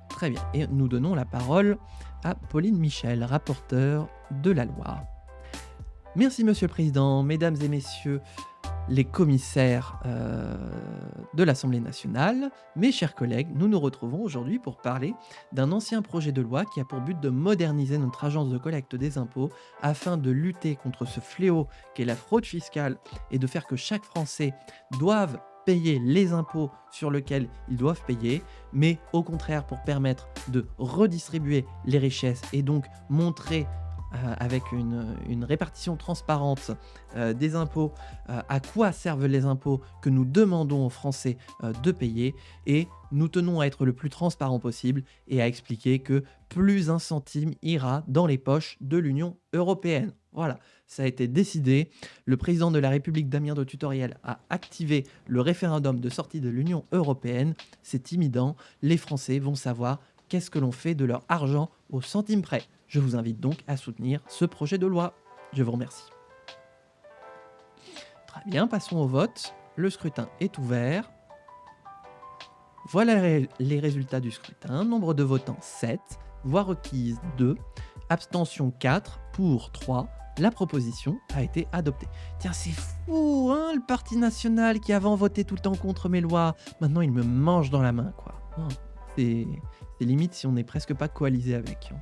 Très bien, et nous donnons la parole à Pauline Michel, rapporteure de la loi. Merci Monsieur le Président, Mesdames et Messieurs les commissaires de l'Assemblée nationale, mes chers collègues, nous nous retrouvons aujourd'hui pour parler d'un ancien projet de loi qui a pour but de moderniser notre agence de collecte des impôts afin de lutter contre ce fléau qu'est la fraude fiscale et de faire que chaque Français doive payer les impôts sur lesquels ils doivent payer, mais au contraire pour permettre de redistribuer les richesses et donc montrer avec une répartition transparente des impôts, à quoi servent les impôts que nous demandons aux Français de payer, et nous tenons à être le plus transparent possible et à expliquer que plus un centime ira dans les poches de l'Union européenne. Voilà, ça a été décidé. Le président de la République, Damien de Tutoriel, a activé le référendum de sortie de l'Union européenne. C'est imminent, les Français vont savoir qu'est-ce que l'on fait de leur argent au centime près. Je vous invite donc à soutenir ce projet de loi. Je vous remercie. Très bien, passons au vote. Le scrutin est ouvert. Voilà les résultats du scrutin. Nombre de votants 7, voix requise 2, abstention 4, pour 3. La proposition a été adoptée. Tiens, c'est fou, hein, le Parti national qui avant votait tout le temps contre mes lois. Maintenant, il me mange dans la main, quoi. Oh, c'est limite si on n'est presque pas coalisé avec.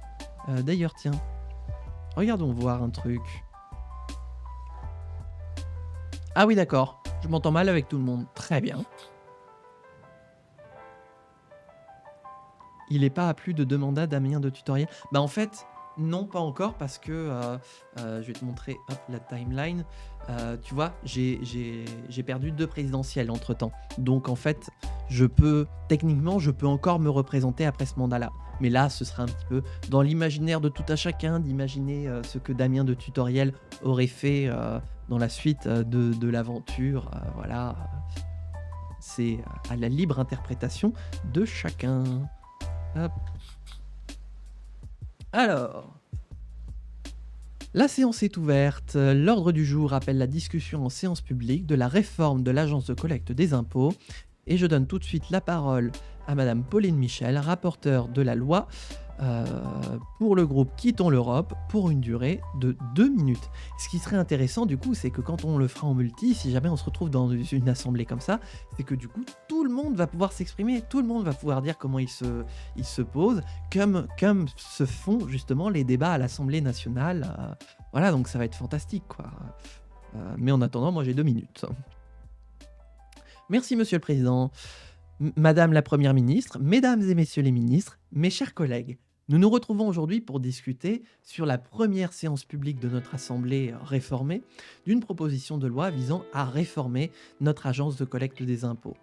D'ailleurs, tiens, regardons voir un truc. Ah oui, d'accord. Je m'entends mal avec tout le monde. Très bien. Il n'est pas à plus de deux mandats Damien de Tutoriel. Bah en fait, Non, pas encore parce que, je vais te montrer, hop, la timeline. Tu vois, j'ai perdu 2 présidentielles entre-temps. Donc en fait, techniquement, je peux encore me représenter après ce mandat-là. Mais là, ce sera un petit peu dans l'imaginaire de tout à chacun d'imaginer, ce que Damien de Tutoriel aurait fait, dans la suite, de l'aventure, voilà, c'est, à la libre interprétation de chacun. Hop. Alors, la séance est ouverte. L'ordre du jour appelle la discussion en séance publique de la réforme de l'Agence de collecte des impôts. Et je donne tout de suite la parole à Madame Pauline Michel, rapporteure de la loi euh, pour le groupe Quittons l'Europe pour une durée de 2 minutes. Ce qui serait intéressant du coup, c'est que quand on le fera en multi, si jamais on se retrouve dans une assemblée comme ça, c'est que du coup tout le monde va pouvoir s'exprimer, tout le monde va pouvoir dire comment il se pose, comme se font justement les débats à l'Assemblée nationale. Voilà, donc ça va être fantastique quoi. Mais en attendant, moi j'ai 2 minutes. Merci Monsieur le Président, Madame la Première ministre, Mesdames et Messieurs les ministres, mes chers collègues. Nous nous retrouvons aujourd'hui pour discuter sur la première séance publique de notre Assemblée réformée d'une proposition de loi visant à réformer notre agence de collecte des impôts.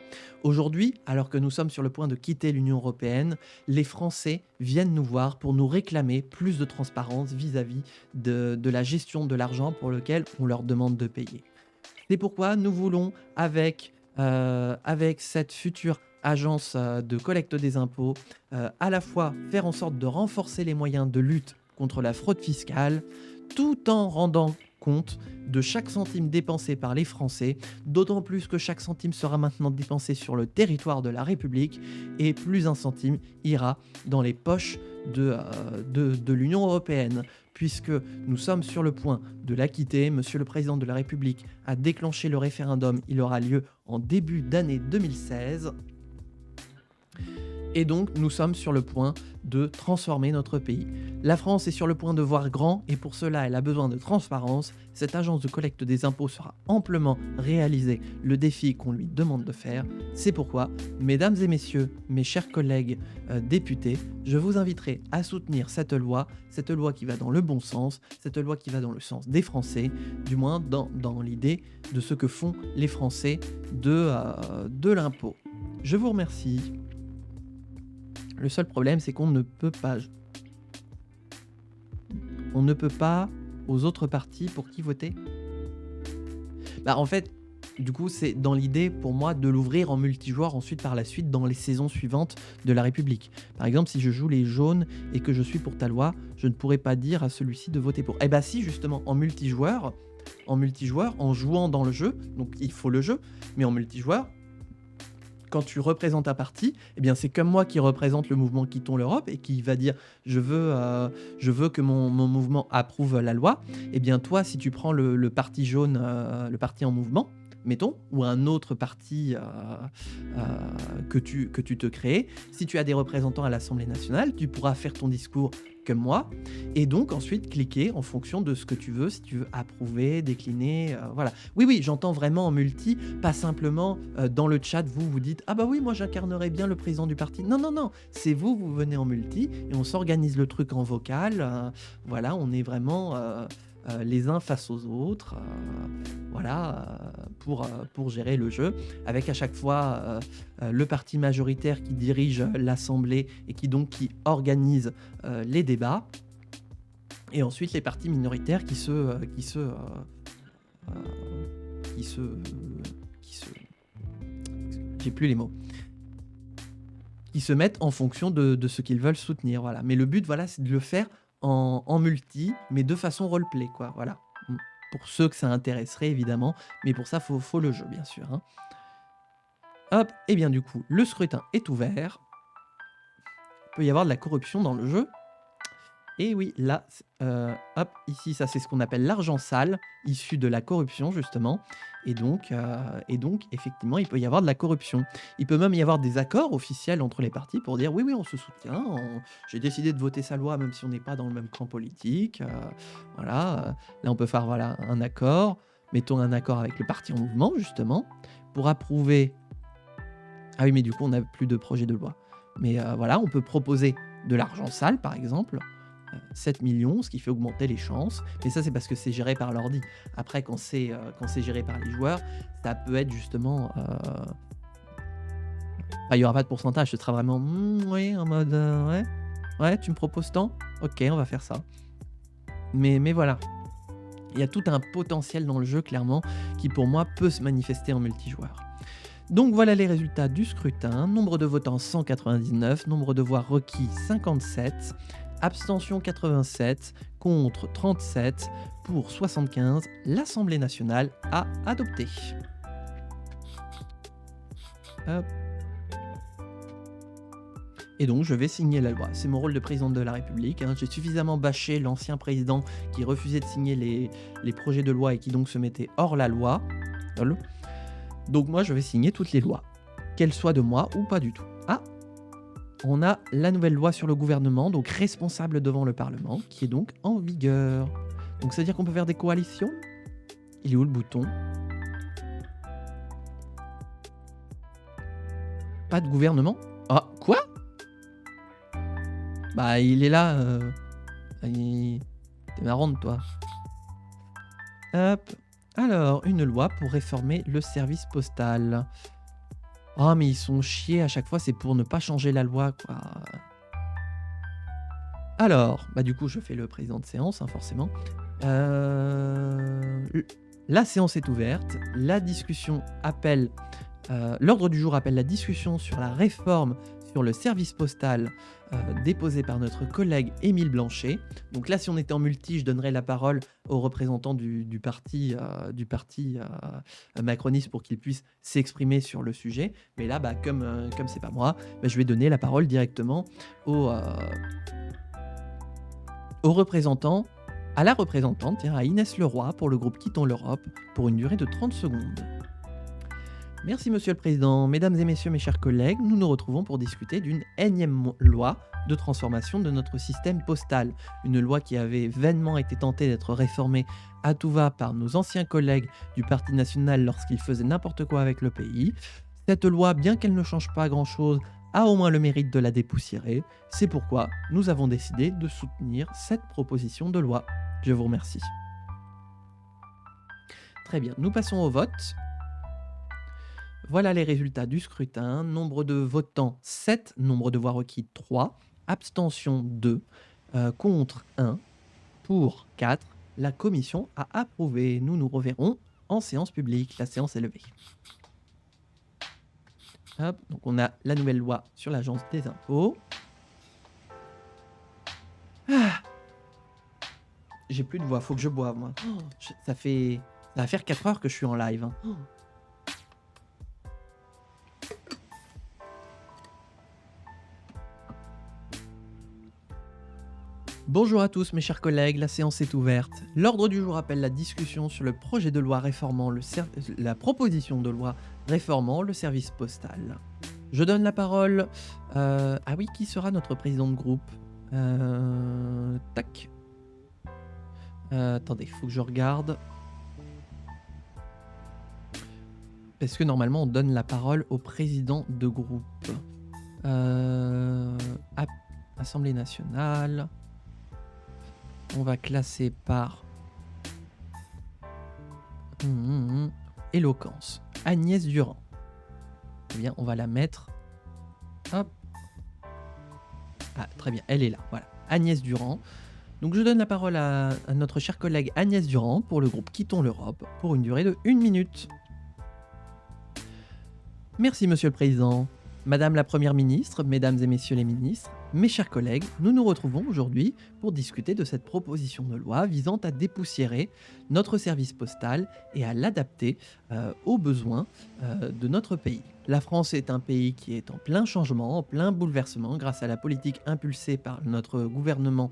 Aujourd'hui, alors que nous sommes sur le point de quitter l'Union européenne, les Français viennent nous voir pour nous réclamer plus de transparence vis-à-vis de la gestion de l'argent pour lequel on leur demande de payer. C'est pourquoi nous voulons, avec cette future agence de collecte des impôts, à la fois faire en sorte de renforcer les moyens de lutte contre la fraude fiscale, tout en rendant compte de chaque centime dépensé par les Français, d'autant plus que chaque centime sera maintenant dépensé sur le territoire de la République, et plus un centime ira dans les poches de l'Union européenne. Puisque nous sommes sur le point de la quitter, Monsieur le Président de la République a déclenché le référendum, il aura lieu en début d'année 2016. Et donc, nous sommes sur le point de transformer notre pays. La France est sur le point de voir grand et pour cela, elle a besoin de transparence. Cette agence de collecte des impôts sera amplement réaliser le défi qu'on lui demande de faire. C'est pourquoi, mesdames et messieurs, mes chers collègues députés, je vous inviterai à soutenir cette loi qui va dans le bon sens, cette loi qui va dans le sens des Français, du moins dans l'idée de ce que font les Français de l'impôt. Je vous remercie. Le seul problème, c'est qu'on ne peut pas... On ne peut pas aux autres partis pour qui voter. Bah en fait, du coup, c'est dans l'idée pour moi de l'ouvrir en multijoueur ensuite par la suite dans les saisons suivantes de la République. Par exemple, si je joue les jaunes et que je suis pour ta loi, je ne pourrais pas dire à celui-ci de voter pour. Eh bah si, justement, en multijoueur, en jouant dans le jeu, donc il faut le jeu, mais en multijoueur, quand tu représentes un parti, eh bien c'est comme moi qui représente le mouvement Quittons l'Europe et qui va dire je veux que mon mouvement approuve la loi. Eh bien toi, si tu prends le parti jaune, le parti en mouvement, mettons, ou un autre parti que tu te crées, si tu as des représentants à l'Assemblée nationale, tu pourras faire ton discours comme moi, et donc ensuite cliquer en fonction de ce que tu veux, si tu veux approuver, décliner, voilà. Oui, j'entends vraiment en multi, pas simplement dans le chat, vous dites « Ah bah oui, moi j'incarnerais bien le président du parti ». Non, c'est vous venez en multi, et on s'organise le truc en vocal, voilà, on est vraiment... les uns face aux autres, voilà, pour gérer le jeu, avec à chaque fois le parti majoritaire qui dirige l'Assemblée et qui organise les débats, et ensuite les partis minoritaires qui se j'ai plus les mots, qui se mettent en fonction de ce qu'ils veulent soutenir, voilà. Mais le but, voilà, c'est de le faire en multi, mais de façon roleplay, quoi, voilà. Pour ceux que ça intéresserait, évidemment, mais pour ça, faut le jeu, bien sûr, hein. Hop, et bien du coup, le scrutin est ouvert. Il peut y avoir de la corruption dans le jeu. Et oui, là, hop, ici, ça c'est ce qu'on appelle l'argent sale, issu de la corruption, justement. Et donc, effectivement, il peut y avoir de la corruption. Il peut même y avoir des accords officiels entre les partis pour dire oui, on se soutient, j'ai décidé de voter sa loi même si on n'est pas dans le même camp politique. Voilà, là on peut faire voilà, un accord, mettons un accord avec le parti en mouvement, justement, pour approuver... Ah oui, mais du coup, on n'a plus de projet de loi. Mais voilà, on peut proposer de l'argent sale, par exemple, 7 millions, ce qui fait augmenter les chances. Mais ça, c'est parce que c'est géré par l'ordi. Après, quand c'est géré par les joueurs, ça peut être justement... il n'y aura pas de pourcentage, ce sera vraiment oui, en mode ouais, ouais, tu me proposes tant? Ok, on va faire ça. Mais voilà, il y a tout un potentiel dans le jeu, clairement, qui pour moi peut se manifester en multijoueur. Donc voilà les résultats du scrutin. Nombre de votants 199, nombre de voix requis 57, abstention 87, contre 37, pour 75. L'Assemblée nationale a adopté. Hop. Et donc je vais signer la loi. C'est mon rôle de président de la République. J'ai suffisamment bâché l'ancien président qui refusait de signer les projets de loi et qui donc se mettait hors la loi. Donc moi je vais signer toutes les lois, qu'elles soient de moi ou pas du tout. Ah, on a la nouvelle loi sur le gouvernement, donc responsable devant le Parlement, qui est donc en vigueur. Donc ça veut dire qu'on peut faire des coalitions? Il est où le bouton? Pas de gouvernement? Ah, quoi? Bah il est là, t'es marrante toi. Hop. Alors, une loi pour réformer le service postal. Oh mais ils sont chiés à chaque fois, c'est pour ne pas changer la loi quoi. Alors, bah du coup je fais le président de séance, forcément. La séance est ouverte, la discussion appelle... l'ordre du jour appelle la discussion sur la réforme sur le service postal déposée par notre collègue Émile Blanchet. Donc là, si on était en multi, je donnerais la parole aux représentants du parti macroniste pour qu'ils puissent s'exprimer sur le sujet. Mais là, comme c'est pas moi, je vais donner la parole directement aux représentants, à la représentante, à Inès Leroy pour le groupe Quittons l'Europe pour une durée de 30 secondes. Merci Monsieur le Président. Mesdames et Messieurs, mes chers collègues, nous nous retrouvons pour discuter d'une énième loi de transformation de notre système postal. Une loi qui avait vainement été tentée d'être réformée à tout va par nos anciens collègues du Parti national lorsqu'ils faisaient n'importe quoi avec le pays. Cette loi, bien qu'elle ne change pas grand-chose, a au moins le mérite de la dépoussiérer. C'est pourquoi nous avons décidé de soutenir cette proposition de loi. Je vous remercie. Très bien, nous passons au vote. Voilà les résultats du scrutin. Nombre de votants 7, nombre de voix requis 3, abstention 2, contre 1, pour 4. La commission a approuvé. Nous nous reverrons en séance publique. La séance est levée. Hop, donc on a la nouvelle loi sur l'agence des impôts. Ah, j'ai plus de voix, faut que je boive moi. Ça va faire 4 heures que je suis en live. Bonjour à tous mes chers collègues, la séance est ouverte. L'ordre du jour appelle la discussion sur le projet de loi réformant la proposition de loi réformant le service postal. Je donne la parole... ah oui, qui sera notre président de groupe? Tac. Attendez, faut que je regarde. Parce que normalement on donne la parole au président de groupe. Assemblée nationale... On va classer par éloquence. Agnès Durand. Eh bien, on va la mettre. Hop. Ah, très bien, elle est là. Voilà, Agnès Durand. Donc, je donne la parole à notre chère collègue Agnès Durand pour le groupe Quittons l'Europe pour une durée de 1 minute. Merci, Monsieur le Président. Madame la Première ministre, Mesdames et Messieurs les ministres, mes chers collègues, nous nous retrouvons aujourd'hui pour discuter de cette proposition de loi visant à dépoussiérer notre service postal et à l'adapter aux besoins de notre pays. La France est un pays qui est en plein changement, en plein bouleversement grâce à la politique impulsée par notre gouvernement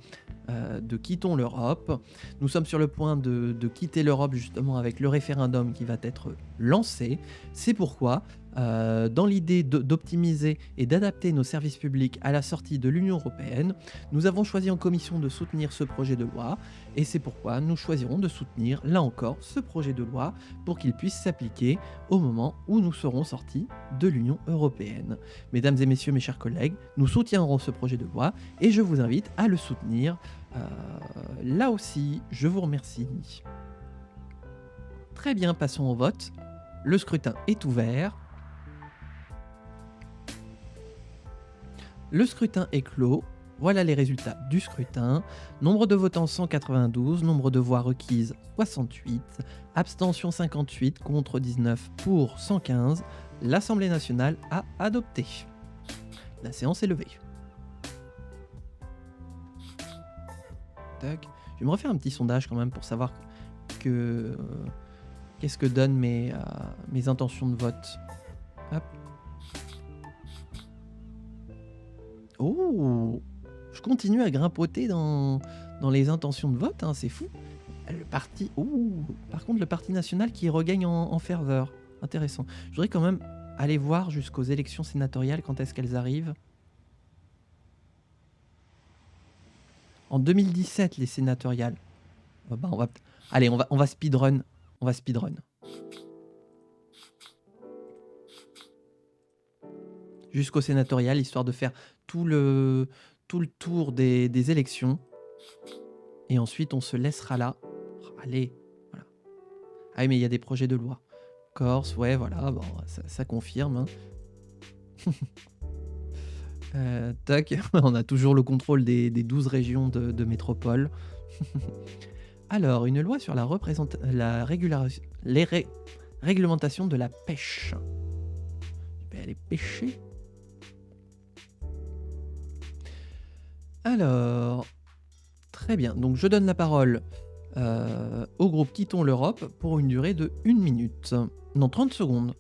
de Quittons l'Europe. Nous sommes sur le point de quitter l'Europe justement avec le référendum qui va être lancé. C'est pourquoi dans l'idée d'optimiser et d'adapter nos services publics à la sortie de l'Union européenne, nous avons choisi en commission proposition de soutenir ce projet de loi et c'est pourquoi nous choisirons de soutenir, là encore, ce projet de loi pour qu'il puisse s'appliquer au moment où nous serons sortis de l'Union européenne. Mesdames et messieurs, mes chers collègues, nous soutiendrons ce projet de loi et je vous invite à le soutenir. Là aussi, je vous remercie. Très bien, passons au vote. Le scrutin est ouvert. Le scrutin est clos. Voilà les résultats du scrutin. Nombre de votants 192, nombre de voix requises 68, abstention 58, contre 19, pour 115. L'Assemblée nationale a adopté. La séance est levée. Tac. Je vais me refaire un petit sondage quand même pour savoir qu'est-ce que donnent mes intentions de vote. Hop. Oh, je continue à grimpoter dans les intentions de vote, hein, c'est fou. Le parti, par contre le Parti national qui regagne en ferveur. Intéressant. Je voudrais quand même aller voir jusqu'aux élections sénatoriales quand est-ce qu'elles arrivent. En 2017 les sénatoriales. Allez, on va speedrun. On va speedrun. Jusqu'au sénatorial, histoire de faire tout le tour des élections. Et ensuite, on se laissera là. Allez, voilà. Ah oui, mais il y a des projets de loi. Corse, ouais, voilà, bon, ça confirme. Hein. Tac, on a toujours le contrôle des 12 régions de métropole. Alors, une loi sur réglementation de la pêche. Je vais aller pêcher. Alors, très bien. Donc, je donne la parole au groupe Quittons l'Europe pour une durée de 1 minute. Non, 30 secondes.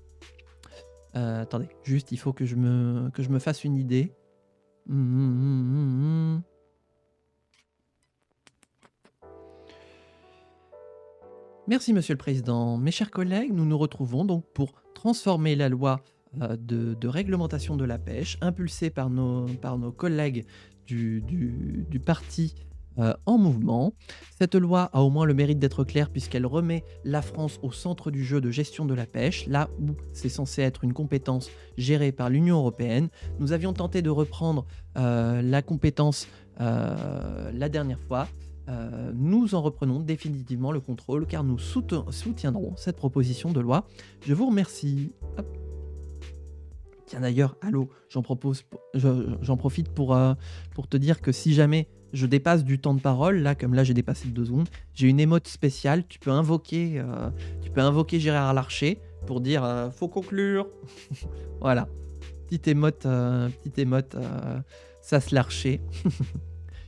Attendez, juste, il faut que je me fasse une idée. Merci, Monsieur le Président. Mes chers collègues, nous nous retrouvons donc pour transformer la loi de réglementation de la pêche, impulsée par nos collègues du parti En Mouvement. Cette loi a au moins le mérite d'être claire puisqu'elle remet la France au centre du jeu de gestion de la pêche, là où c'est censé être une compétence gérée par l'Union européenne. Nous avions tenté de reprendre la compétence la dernière fois. Nous en reprenons définitivement le contrôle car nous soutiendrons cette proposition de loi. Je vous remercie. Hop. Tiens d'ailleurs, allô, j'en profite pour te dire que si jamais je dépasse du temps de parole, là comme là j'ai dépassé de 2 secondes, j'ai une émote spéciale, tu peux invoquer Gérard Larcher pour dire faut conclure. Voilà, petite émote ça se larcher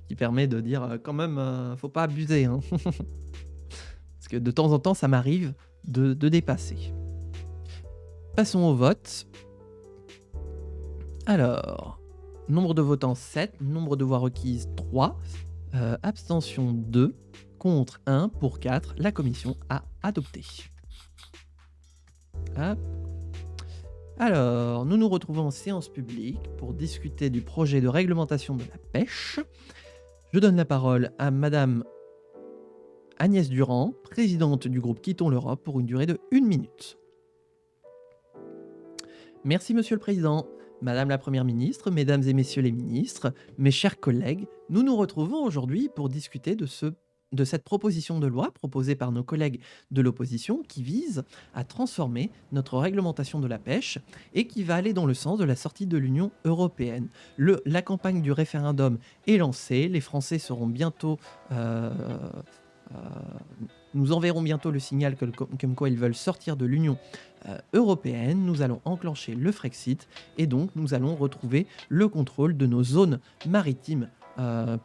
qui permet de dire quand même faut pas abuser, hein. Parce que de temps en temps ça m'arrive de dépasser. Passons au vote. Alors, nombre de votants 7, nombre de voix requises 3, abstention 2, contre 1, pour 4. La commission a adopté. Hop. Alors, nous nous retrouvons en séance publique pour discuter du projet de réglementation de la pêche. Je donne la parole à Madame Agnès Durand, présidente du groupe Quittons l'Europe, pour une durée de 1 minute. Merci, Monsieur le Président. Madame la Première ministre, Mesdames et Messieurs les ministres, mes chers collègues, nous nous retrouvons aujourd'hui pour discuter de cette proposition de loi proposée par nos collègues de l'opposition qui vise à transformer notre réglementation de la pêche et qui va aller dans le sens de la sortie de l'Union européenne. La campagne du référendum est lancée, les Français seront bientôt... nous enverrons bientôt le signal comme quoi ils veulent sortir de l'Union européenne. Nous allons enclencher le Frexit et donc nous allons retrouver le contrôle de nos zones maritimes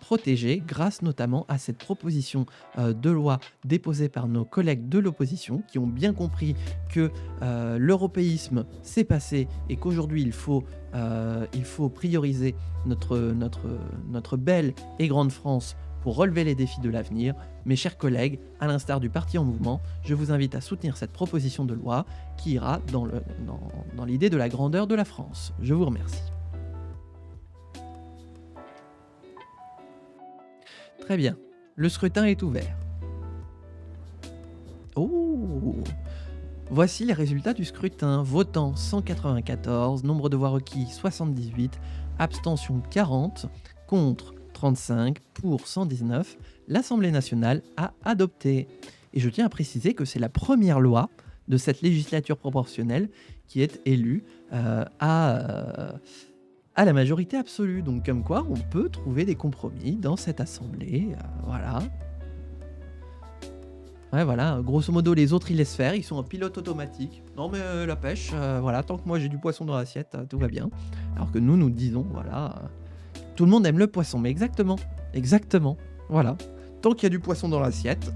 protégées grâce notamment à cette proposition de loi déposée par nos collègues de l'opposition qui ont bien compris que l'européisme s'est passé et qu'aujourd'hui il faut prioriser notre belle et grande France pour relever les défis de l'avenir. Mes chers collègues, à l'instar du Parti En Mouvement, je vous invite à soutenir cette proposition de loi qui ira dans l'idée de la grandeur de la France. Je vous remercie. Très bien. Le scrutin est ouvert. Oh! Voici les résultats du scrutin. Votant 194, nombre de voix requis 78, abstention 40, contre 35, pour 119. L'Assemblée nationale a adopté. Et je tiens à préciser que c'est la première loi de cette législature proportionnelle qui est élue à la majorité absolue. Donc comme quoi, on peut trouver des compromis dans cette assemblée. Voilà. Ouais, voilà, grosso modo, les autres, ils laissent faire, ils sont en pilote automatique. Non, mais la pêche, voilà, tant que moi j'ai du poisson dans l'assiette, tout va bien. Alors que nous disons, voilà, tout le monde aime le poisson, mais exactement, exactement, voilà. Tant qu'il y a du poisson dans l'assiette.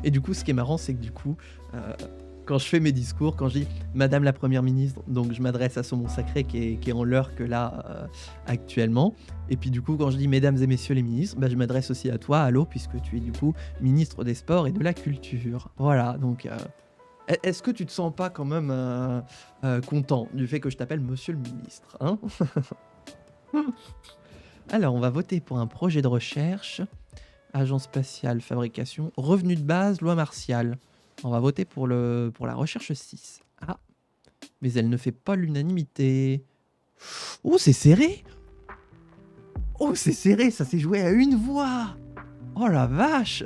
Et du coup, ce qui est marrant, c'est que du coup, quand je fais mes discours, quand je dis Madame la Première ministre, donc je m'adresse à Saumon Sacré qui est en l'heure que là actuellement. Et puis du coup, quand je dis Mesdames et Messieurs les ministres, bah, je m'adresse aussi à toi, Allo, puisque tu es du coup ministre des Sports et de la Culture. Voilà, donc est-ce que tu te sens pas quand même content du fait que je t'appelle Monsieur le Ministre, hein? Alors, on va voter pour un projet de recherche, agence spatiale, fabrication, revenu de base, loi martiale. On va voter pour la recherche 6. Ah, mais elle ne fait pas l'unanimité. Oh, c'est serré! Oh, c'est serré, ça s'est joué à une voix! Oh la vache!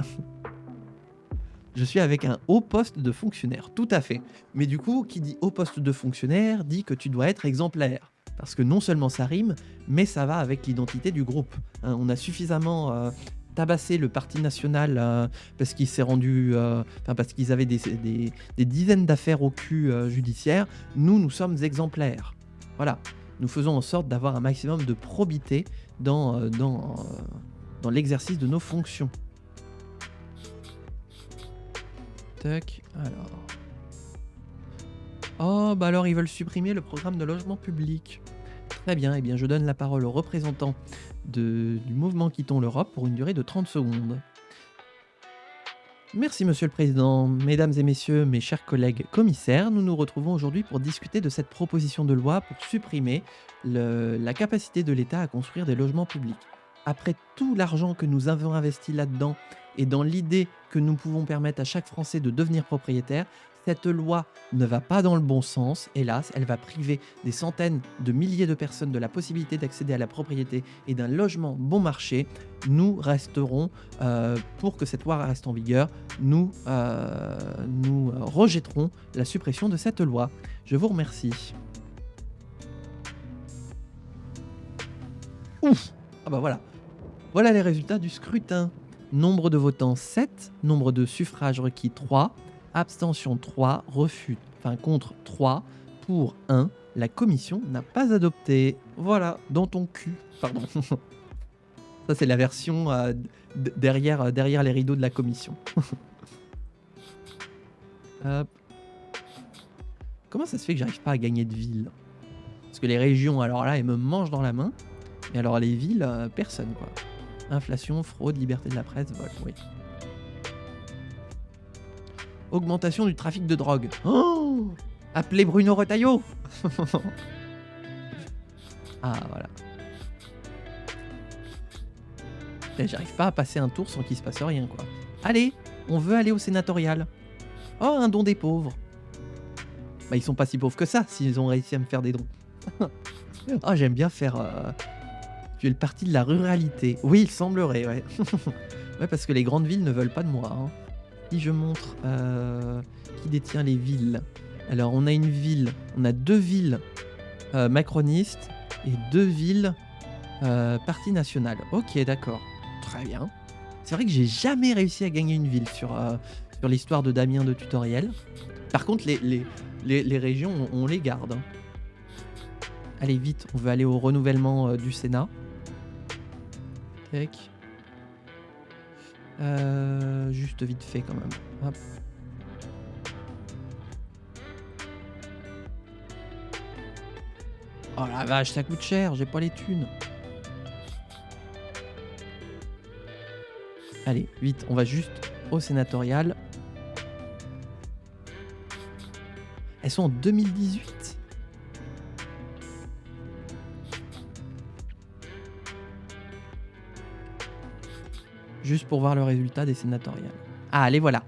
Je suis avec un haut poste de fonctionnaire, tout à fait. Mais du coup, qui dit haut poste de fonctionnaire dit que tu dois être exemplaire. Parce que non seulement ça rime, mais ça va avec l'identité du groupe. Hein, on a suffisamment tabassé le Parti national parce qu'il s'est rendu, parce qu'ils avaient des dizaines d'affaires au cul judiciaires. Nous sommes exemplaires. Voilà. Nous faisons en sorte d'avoir un maximum de probité dans l'exercice de nos fonctions. Tac, alors. Oh, bah alors ils veulent supprimer le programme de logement public. Très bien, eh bien je donne la parole aux représentants du mouvement Quittons l'Europe pour une durée de 30 secondes. Merci Monsieur le Président, Mesdames et Messieurs, mes chers collègues commissaires, nous nous retrouvons aujourd'hui pour discuter de cette proposition de loi pour supprimer la capacité de l'État à construire des logements publics. Après tout l'argent que nous avons investi là-dedans et dans l'idée que nous pouvons permettre à chaque Français de devenir propriétaire, cette loi ne va pas dans le bon sens, hélas, elle va priver des centaines de milliers de personnes de la possibilité d'accéder à la propriété et d'un logement bon marché. Nous resterons, pour que cette loi reste en vigueur, nous rejetterons la suppression de cette loi. Je vous remercie. Ouf! Ah bah voilà. Voilà les résultats du scrutin. Nombre de votants 7, nombre de suffrages requis 3, abstention 3, contre 3, pour 1. La commission n'a pas adopté. Voilà, dans ton cul. Pardon. Ça c'est la version derrière les rideaux de la commission. Hop. Comment ça se fait que j'arrive pas à gagner de ville? Parce que les régions, alors là, elles me mangent dans la main. Et alors les villes, personne quoi. Inflation, fraude, liberté de la presse, vol, oui. Augmentation du trafic de drogue. Oh! Appelez Bruno Retailleau. Ah, voilà. Là, j'arrive pas à passer un tour sans qu'il se passe rien, quoi. Allez, on veut aller au sénatorial. Oh, un don des pauvres. Bah, ils sont pas si pauvres que ça, s'ils ont réussi à me faire des dons. Oh, j'aime bien faire... Tu es le parti de la ruralité. Oui, il semblerait, ouais. Ouais, parce que les grandes villes ne veulent pas de moi, hein. Si je montre qui détient les villes. Alors, on a une ville, on a 2 villes macronistes et 2 villes Parti national. Ok, d'accord. Très bien. C'est vrai que j'ai jamais réussi à gagner une ville sur l'histoire de Damien de Tutoriel. Par contre, les régions, on les garde. Hein. Allez, vite, on veut aller au renouvellement du Sénat. Tac. Juste vite fait quand même. Hop. Oh la vache, ça coûte cher, j'ai pas les thunes. Allez, vite, on va juste au sénatorial. Elles sont en 2018. juste pour voir le résultat des sénatoriales. Ah, les voilà.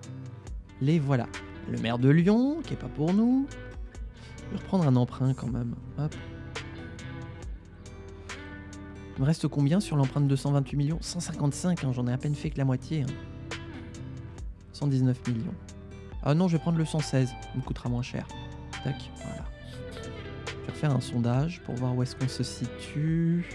Les voilà. Le maire de Lyon, qui est pas pour nous. Je vais reprendre un emprunt quand même. Hop. Il me reste combien sur l'empreinte de 128 millions? 155, hein, j'en ai à peine fait que la moitié. 119 millions. Ah non, je vais prendre le 116, il me coûtera moins cher. Tac, voilà. Je vais refaire un sondage pour voir où est-ce qu'on se situe.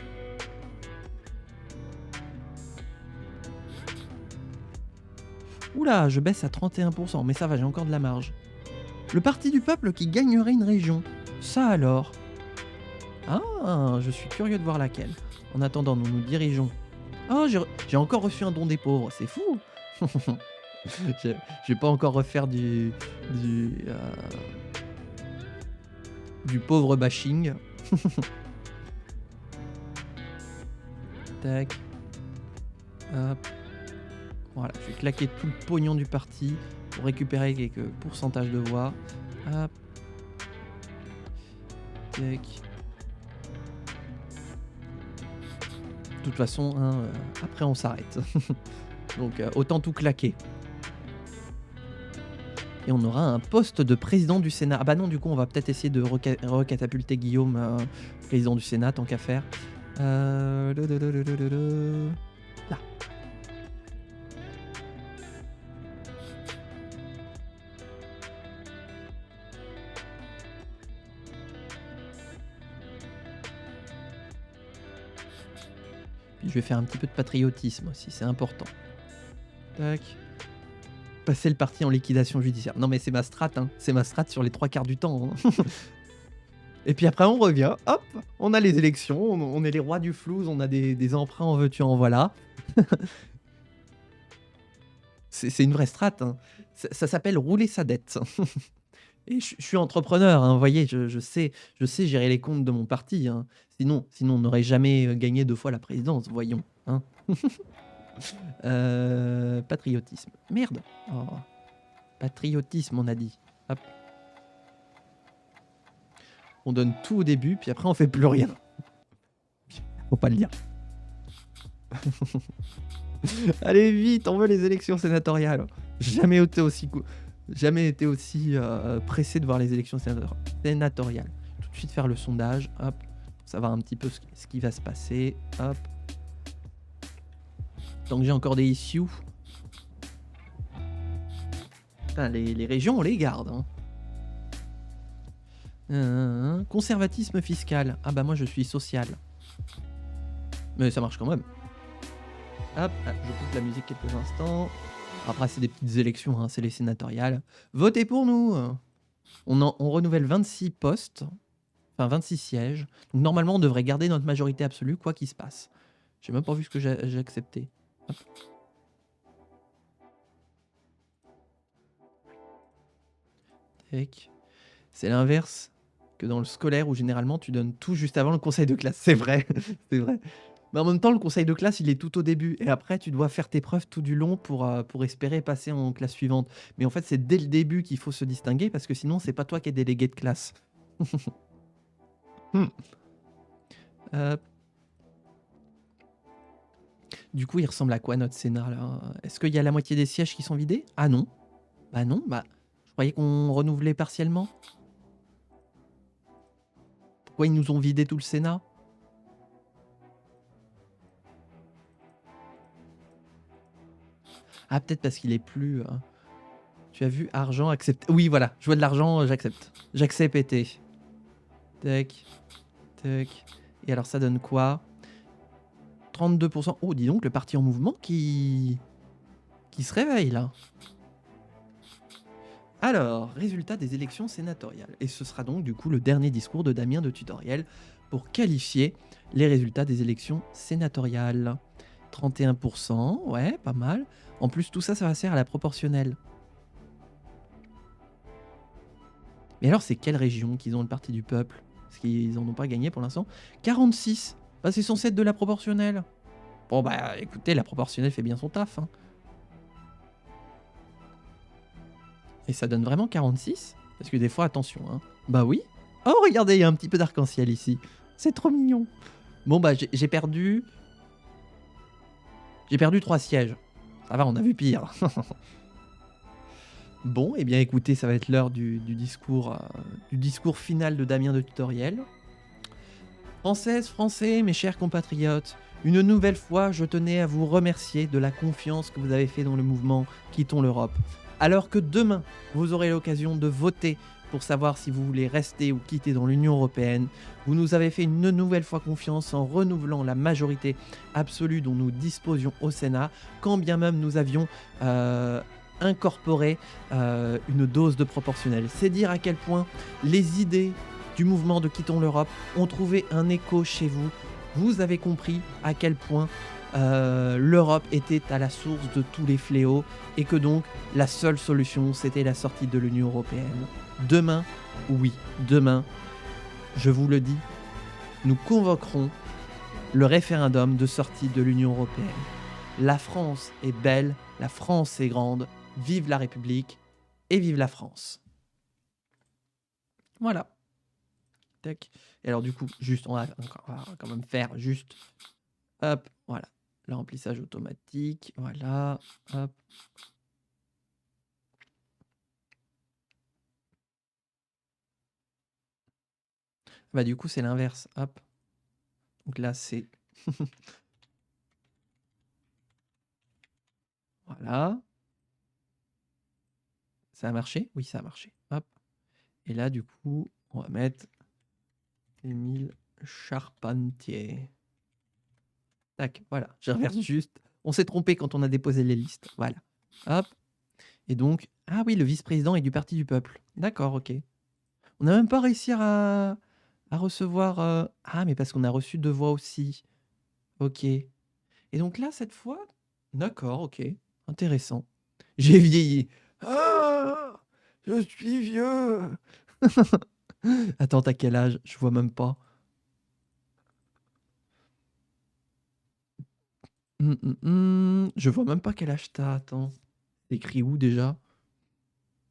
Oula, je baisse à 31%, mais ça va, j'ai encore de la marge. Le parti du peuple qui gagnerait une région. Ça alors? Ah, je suis curieux de voir laquelle. En attendant, nous nous dirigeons. Oh, j'ai encore reçu un don des pauvres, c'est fou. Je vais pas encore refaire du pauvre bashing. Tac. Hop. Voilà, je vais claquer tout le pognon du parti pour récupérer quelques pourcentages de voix. Hop. Tac. De toute façon, hein, après on s'arrête. Donc autant tout claquer. Et on aura un poste de président du Sénat. Ah bah non, du coup, on va peut-être essayer de recatapulter Guillaume, président du Sénat, tant qu'à faire. Là. Puis je vais faire un petit peu de patriotisme aussi, c'est important. Tac. Passer le parti en liquidation judiciaire. Non mais c'est ma strat, hein. C'est ma strat sur les 3/4 du temps. Hein. Et puis après on revient, hop, on a les élections, on est les rois du flouze, on a des emprunts en veux-tu en voilà. C'est une vraie strat, hein. Ça s'appelle rouler sa dette. Et je suis entrepreneur, hein, vous voyez, je sais gérer les comptes de mon parti. Hein. Sinon on n'aurait jamais gagné 2 fois la présidence, voyons. Hein. Patriotisme. Merde. Oh. Patriotisme, on a dit. Hop. On donne tout au début, puis après on fait plus rien. Faut pas le dire. Allez vite, on veut les élections sénatoriales. Jamais été aussi pressé de voir les élections sénatoriales. Tout de suite faire le sondage, hop, pour savoir un petit peu ce qui va se passer, hop. Tant que j'ai encore des issues. Putain, les régions, on les garde. Hein. Conservatisme fiscal. Ah bah moi je suis social. Mais ça marche quand même. Hop, je coupe la musique quelques instants. Après c'est des petites élections, hein, c'est les sénatoriales. Votez pour nous. On renouvelle 26 postes. Enfin 26 sièges. Donc normalement on devrait garder notre majorité absolue quoi qu'il se passe. J'ai même pas vu ce que j'ai accepté. Hop. Tac. C'est l'inverse que dans le scolaire où généralement tu donnes tout juste avant le conseil de classe. C'est vrai, c'est vrai. Mais en même temps, le conseil de classe, il est tout au début. Et après, tu dois faire tes preuves tout du long pour espérer passer en classe suivante. Mais en fait, c'est dès le début qu'il faut se distinguer parce que sinon, c'est pas toi qui es délégué de classe. Du coup, il ressemble à quoi notre Sénat là? Est-ce qu'il y a la moitié des sièges qui sont vidés? Ah non. Bah non, bah je croyais qu'on renouvelait partiellement. Pourquoi ils nous ont vidé tout le Sénat? Ah, peut-être parce qu'il est plus... Tu as vu, argent, accepté. Oui, voilà, je vois de l'argent, j'accepte. J'accepte été. Tac, tac. Et alors, ça donne quoi? 32%. Oh, dis donc, le parti en mouvement qui se réveille, là. Alors, résultat des élections sénatoriales. Et ce sera donc, du coup, le dernier discours de Damien de Tutoriel pour qualifier les résultats des élections sénatoriales. 31%, ouais, pas mal. En plus, tout ça, ça va servir à la proportionnelle. Mais alors, c'est quelle région qu'ils ont le parti du peuple? Parce qu'ils n'en ont pas gagné pour l'instant. 46. Bah, c'est censé être de la proportionnelle. Bon, bah, écoutez, la proportionnelle fait bien son taf. Hein. Et ça donne vraiment 46? Parce que des fois, attention. Hein. Bah oui. Oh, regardez, il y a un petit peu d'arc-en-ciel ici. C'est trop mignon. Bon, bah, j'ai perdu... J'ai perdu 3 sièges. Ça va, on a vu pire. Bon, eh bien écoutez, ça va être l'heure du discours final de Damien de Tutoriel. Françaises, Français, mes chers compatriotes, une nouvelle fois, je tenais à vous remercier de la confiance que vous avez fait dans le mouvement Quittons l'Europe. Alors que demain, vous aurez l'occasion de voter pour savoir si vous voulez rester ou quitter dans l'Union européenne, vous nous avez fait une nouvelle fois confiance en renouvelant la majorité absolue dont nous disposions au Sénat, quand bien même nous avions incorporé une dose de proportionnel. C'est dire à quel point les idées du mouvement de Quittons l'Europe ont trouvé un écho chez vous. Vous avez compris à quel point l'Europe était à la source de tous les fléaux et que donc la seule solution c'était la sortie de l'Union européenne. Demain, oui, demain, je vous le dis, nous convoquerons le référendum de sortie de l'Union européenne. La France est belle, la France est grande, vive la République et vive la France. Voilà. Tac. Et alors du coup, juste, on va quand même faire juste, hop, voilà, le remplissage automatique, voilà, hop. Bah du coup, c'est l'inverse, hop. Donc là, c'est... Voilà. Ça a marché? Oui, ça a marché. Hop. Et là, du coup, on va mettre Émile Charpentier. Tac, voilà. Je reverse juste. On s'est trompé quand on a déposé les listes. Voilà. Hop. Et donc... Ah oui, le vice-président est du Parti du Peuple. D'accord, ok. On n'a même pas réussi à recevoir... Ah, mais parce qu'on a reçu 2 voix aussi. Ok. Et donc là, cette fois... D'accord, ok. Intéressant. J'ai vieilli. Ah, je suis vieux. Attends, t'as quel âge? Je vois même pas. Je vois même pas quel âge t'as. Attends. C'est écrit où déjà?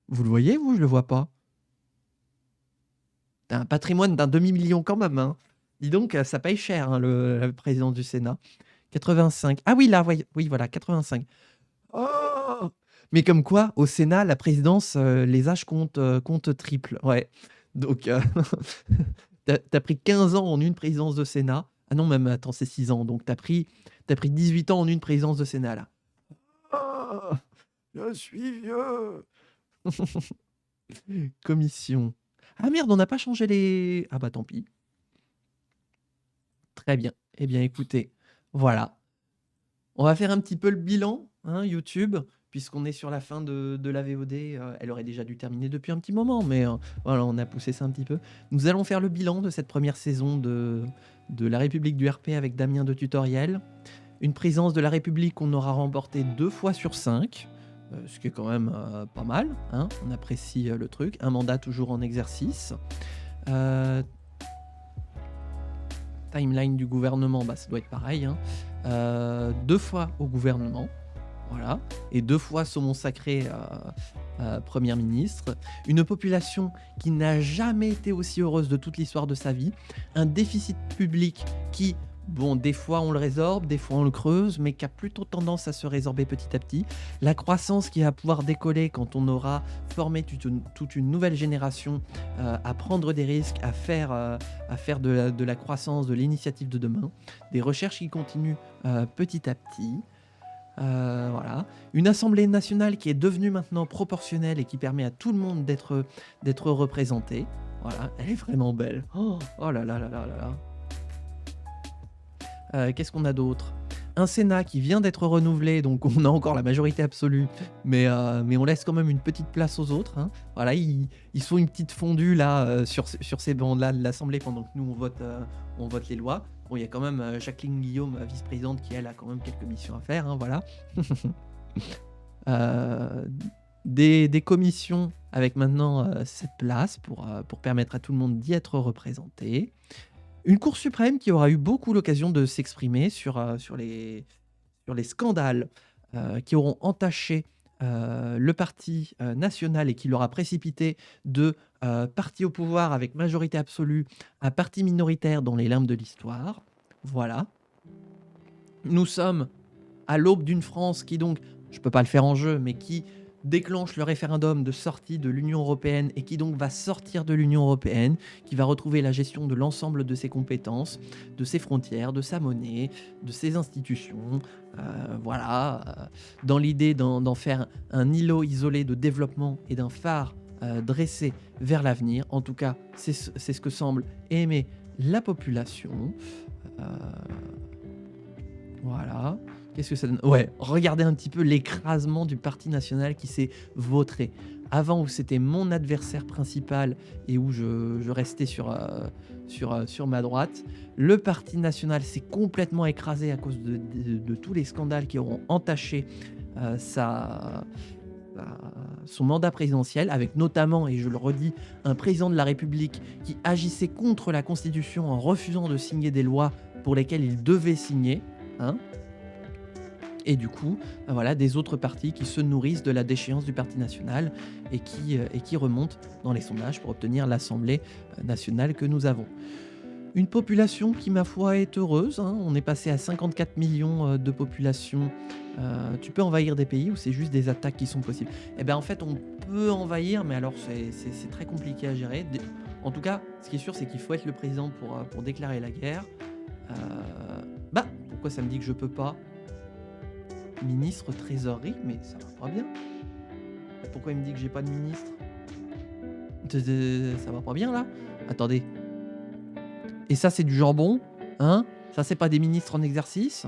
Vous le voyez, vous? Je le vois pas. T'as un patrimoine d'un demi-million quand même, hein. Dis donc, ça paye cher, hein, la présidence du Sénat. 85. Ah oui, là, oui, voilà, 85. Oh! Mais comme quoi, au Sénat, la présidence, les âges comptent triple. Ouais. Donc, t'as pris 15 ans en une présidence de Sénat. Ah non, même, attends, c'est 6 ans. Donc, t'as pris 18 ans en une présidence de Sénat, là. Oh, je suis vieux. Commission. Ah merde, on n'a pas changé les... Ah bah tant pis. Très bien. Eh bien, écoutez, voilà. On va faire un petit peu le bilan, hein, YouTube, puisqu'on est sur la fin de la VOD. Elle aurait déjà dû terminer depuis un petit moment, mais voilà, on a poussé ça un petit peu. Nous allons faire le bilan de cette première saison de La République du RP avec Damien de Tutoriel. Une présence de La République qu'on aura remportée 2 fois sur 5, ce qui est quand même pas mal, hein. On apprécie le truc. Un mandat toujours en exercice. Timeline du gouvernement, bah, ça doit être pareil, hein. 2 fois au gouvernement, voilà, et 2 fois saumon sacré première ministre. Une population qui n'a jamais été aussi heureuse de toute l'histoire de sa vie. Un déficit public qui, bon, des fois on le résorbe, des fois on le creuse, mais qui a plutôt tendance à se résorber petit à petit. La croissance qui va pouvoir décoller quand on aura formé toute une nouvelle génération à prendre des risques, à faire de la croissance, de l'initiative de demain. Des recherches qui continuent petit à petit. Voilà. Une assemblée nationale qui est devenue maintenant proportionnelle et qui permet à tout le monde d'être représenté. Voilà, elle est vraiment belle. Oh, oh là là là là là là. Qu'est-ce qu'on a d'autre? Un Sénat qui vient d'être renouvelé, donc on a encore la majorité absolue, mais on laisse quand même une petite place aux autres, hein. Voilà, ils se font une petite fondue là sur ces bancs-là de l'Assemblée pendant que nous on vote les lois. Bon, il y a quand même Jacqueline Guillaume, vice-présidente, qui elle a quand même quelques missions à faire, hein, voilà. Des commissions avec maintenant 7 places pour permettre à tout le monde d'y être représenté. Une Cour suprême qui aura eu beaucoup l'occasion de s'exprimer sur les scandales qui auront entaché le parti national et qui l'aura précipité de parti au pouvoir avec majorité absolue à parti minoritaire dans les limbes de l'histoire. Voilà. Nous sommes à l'aube d'une France qui donc je peux pas le faire en jeu, mais qui déclenche le référendum de sortie de l'Union européenne et qui donc va sortir de l'Union européenne, qui va retrouver la gestion de l'ensemble de ses compétences, de ses frontières, de sa monnaie, de ses institutions, dans l'idée d'en faire un îlot isolé de développement et d'un phare dressé vers l'avenir. En tout cas, c'est ce que semble aimer la population. Euh, voilà. Qu'est-ce que ça donne? Ouais, regardez un petit peu l'écrasement du Parti national qui s'est vautré. Avant, où c'était mon adversaire principal et où je restais sur ma droite, le Parti national s'est complètement écrasé à cause de tous les scandales qui auront entaché son mandat présidentiel, avec notamment, et je le redis, un président de la République qui agissait contre la Constitution en refusant de signer des lois pour lesquelles il devait signer. Et du coup, voilà, des autres partis qui se nourrissent de la déchéance du Parti national et qui remontent dans les sondages pour obtenir l'Assemblée nationale que nous avons. Une population qui, ma foi, est heureuse. On est passé à 54 millions de population. Tu peux envahir des pays où c'est juste des attaques qui sont possibles. Eh bien, en fait, on peut envahir, mais alors c'est très compliqué à gérer. En tout cas, ce qui est sûr, c'est qu'il faut être le président pour déclarer la guerre. Pourquoi ça me dit que je peux pas? Ministre trésorerie, mais ça va pas bien. Pourquoi il me dit que j'ai pas de ministre? Ça va pas bien là? Attendez. Et ça c'est du jambon? Ça c'est pas des ministres en exercice?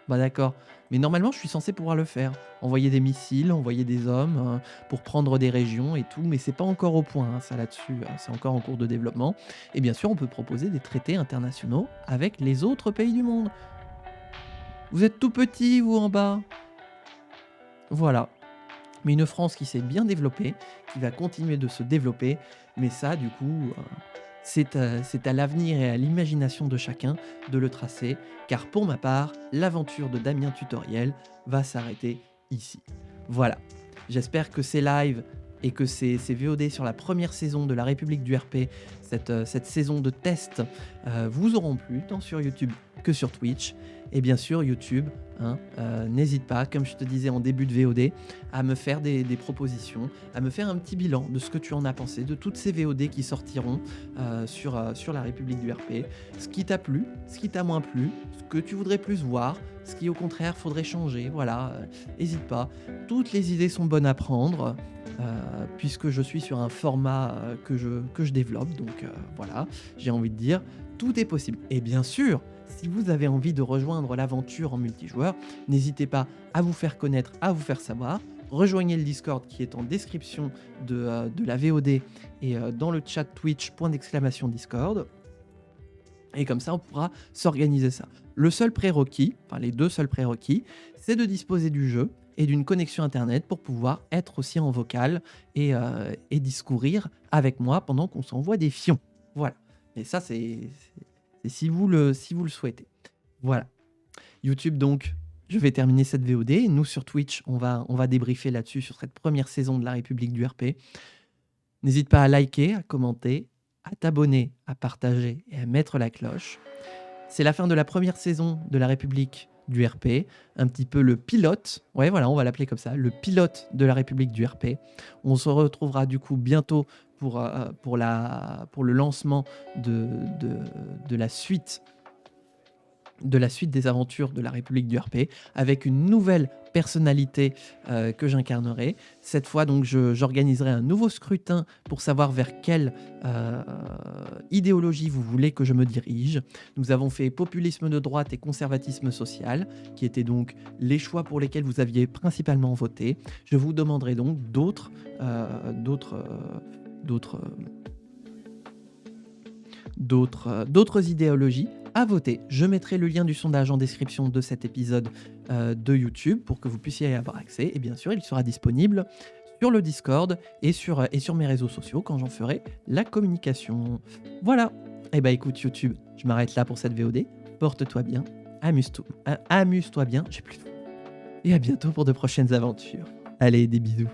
Bah d'accord. Mais normalement je suis censé pouvoir le faire. Envoyer des missiles, envoyer des hommes pour prendre des régions et tout, mais c'est pas encore au point ça là-dessus, c'est encore en cours de développement. Et bien sûr on peut proposer des traités internationaux avec les autres pays du monde. Vous êtes tout petit, vous, en bas. Voilà. Mais une France qui s'est bien développée, qui va continuer de se développer. Mais ça, du coup, c'est à l'avenir et à l'imagination de chacun de le tracer. Car pour ma part, l'aventure de Damien Tutoriel va s'arrêter ici. Voilà. J'espère que ces lives et que ces VOD sur la première saison de la République du RP, cette saison de test, vous auront plu, tant sur YouTube que sur Twitch. Et bien sûr, YouTube, n'hésite pas, comme je te disais en début de VOD, à me faire des propositions, à me faire un petit bilan de ce que tu en as pensé, de toutes ces VOD qui sortiront sur la République du RP, ce qui t'a plu, ce qui t'a moins plu, ce que tu voudrais plus voir, ce qui au contraire faudrait changer, voilà, n'hésite pas. Toutes les idées sont bonnes à prendre, puisque je suis sur un format que je développe, donc voilà, j'ai envie de dire, tout est possible. Et bien sûr, si vous avez envie de rejoindre l'aventure en multijoueur, n'hésitez pas à vous faire connaître, à vous faire savoir. Rejoignez le Discord qui est en description de la VOD et dans le chat Twitch, !Discord. Et comme ça, on pourra s'organiser ça. Le seul prérequis, enfin les deux seuls prérequis, c'est de disposer du jeu et d'une connexion internet pour pouvoir être aussi en vocal et discourir avec moi pendant qu'on s'envoie des fions. Voilà. Et ça, c'est si vous le souhaitez. Voilà. YouTube, donc, je vais terminer cette VOD. Nous, sur Twitch, on va débriefer là-dessus, sur cette première saison de la République du RP. N'hésite pas à liker, à commenter, à t'abonner, à partager et à mettre la cloche. C'est la fin de la première saison de la République du RP, un petit peu le pilote, ouais voilà, on va l'appeler comme ça, le pilote de la République du RP. On se retrouvera du coup bientôt pour le lancement de la suite des aventures de la République du RP, avec une nouvelle personnalité que j'incarnerai. Cette fois, donc, j'organiserai un nouveau scrutin pour savoir vers quelle idéologie vous voulez que je me dirige. Nous avons fait populisme de droite et conservatisme social, qui étaient donc les choix pour lesquels vous aviez principalement voté. Je vous demanderai donc d'autres idéologies à voter. Je mettrai le lien du sondage en description de cet épisode de YouTube pour que vous puissiez y avoir accès. Et bien sûr, il sera disponible sur le Discord et sur mes réseaux sociaux quand j'en ferai la communication. Voilà. Et bah écoute YouTube, je m'arrête là pour cette VOD. Porte-toi bien, amuse-toi bien, j'ai plus de mots. Et à bientôt pour de prochaines aventures. Allez, des bisous.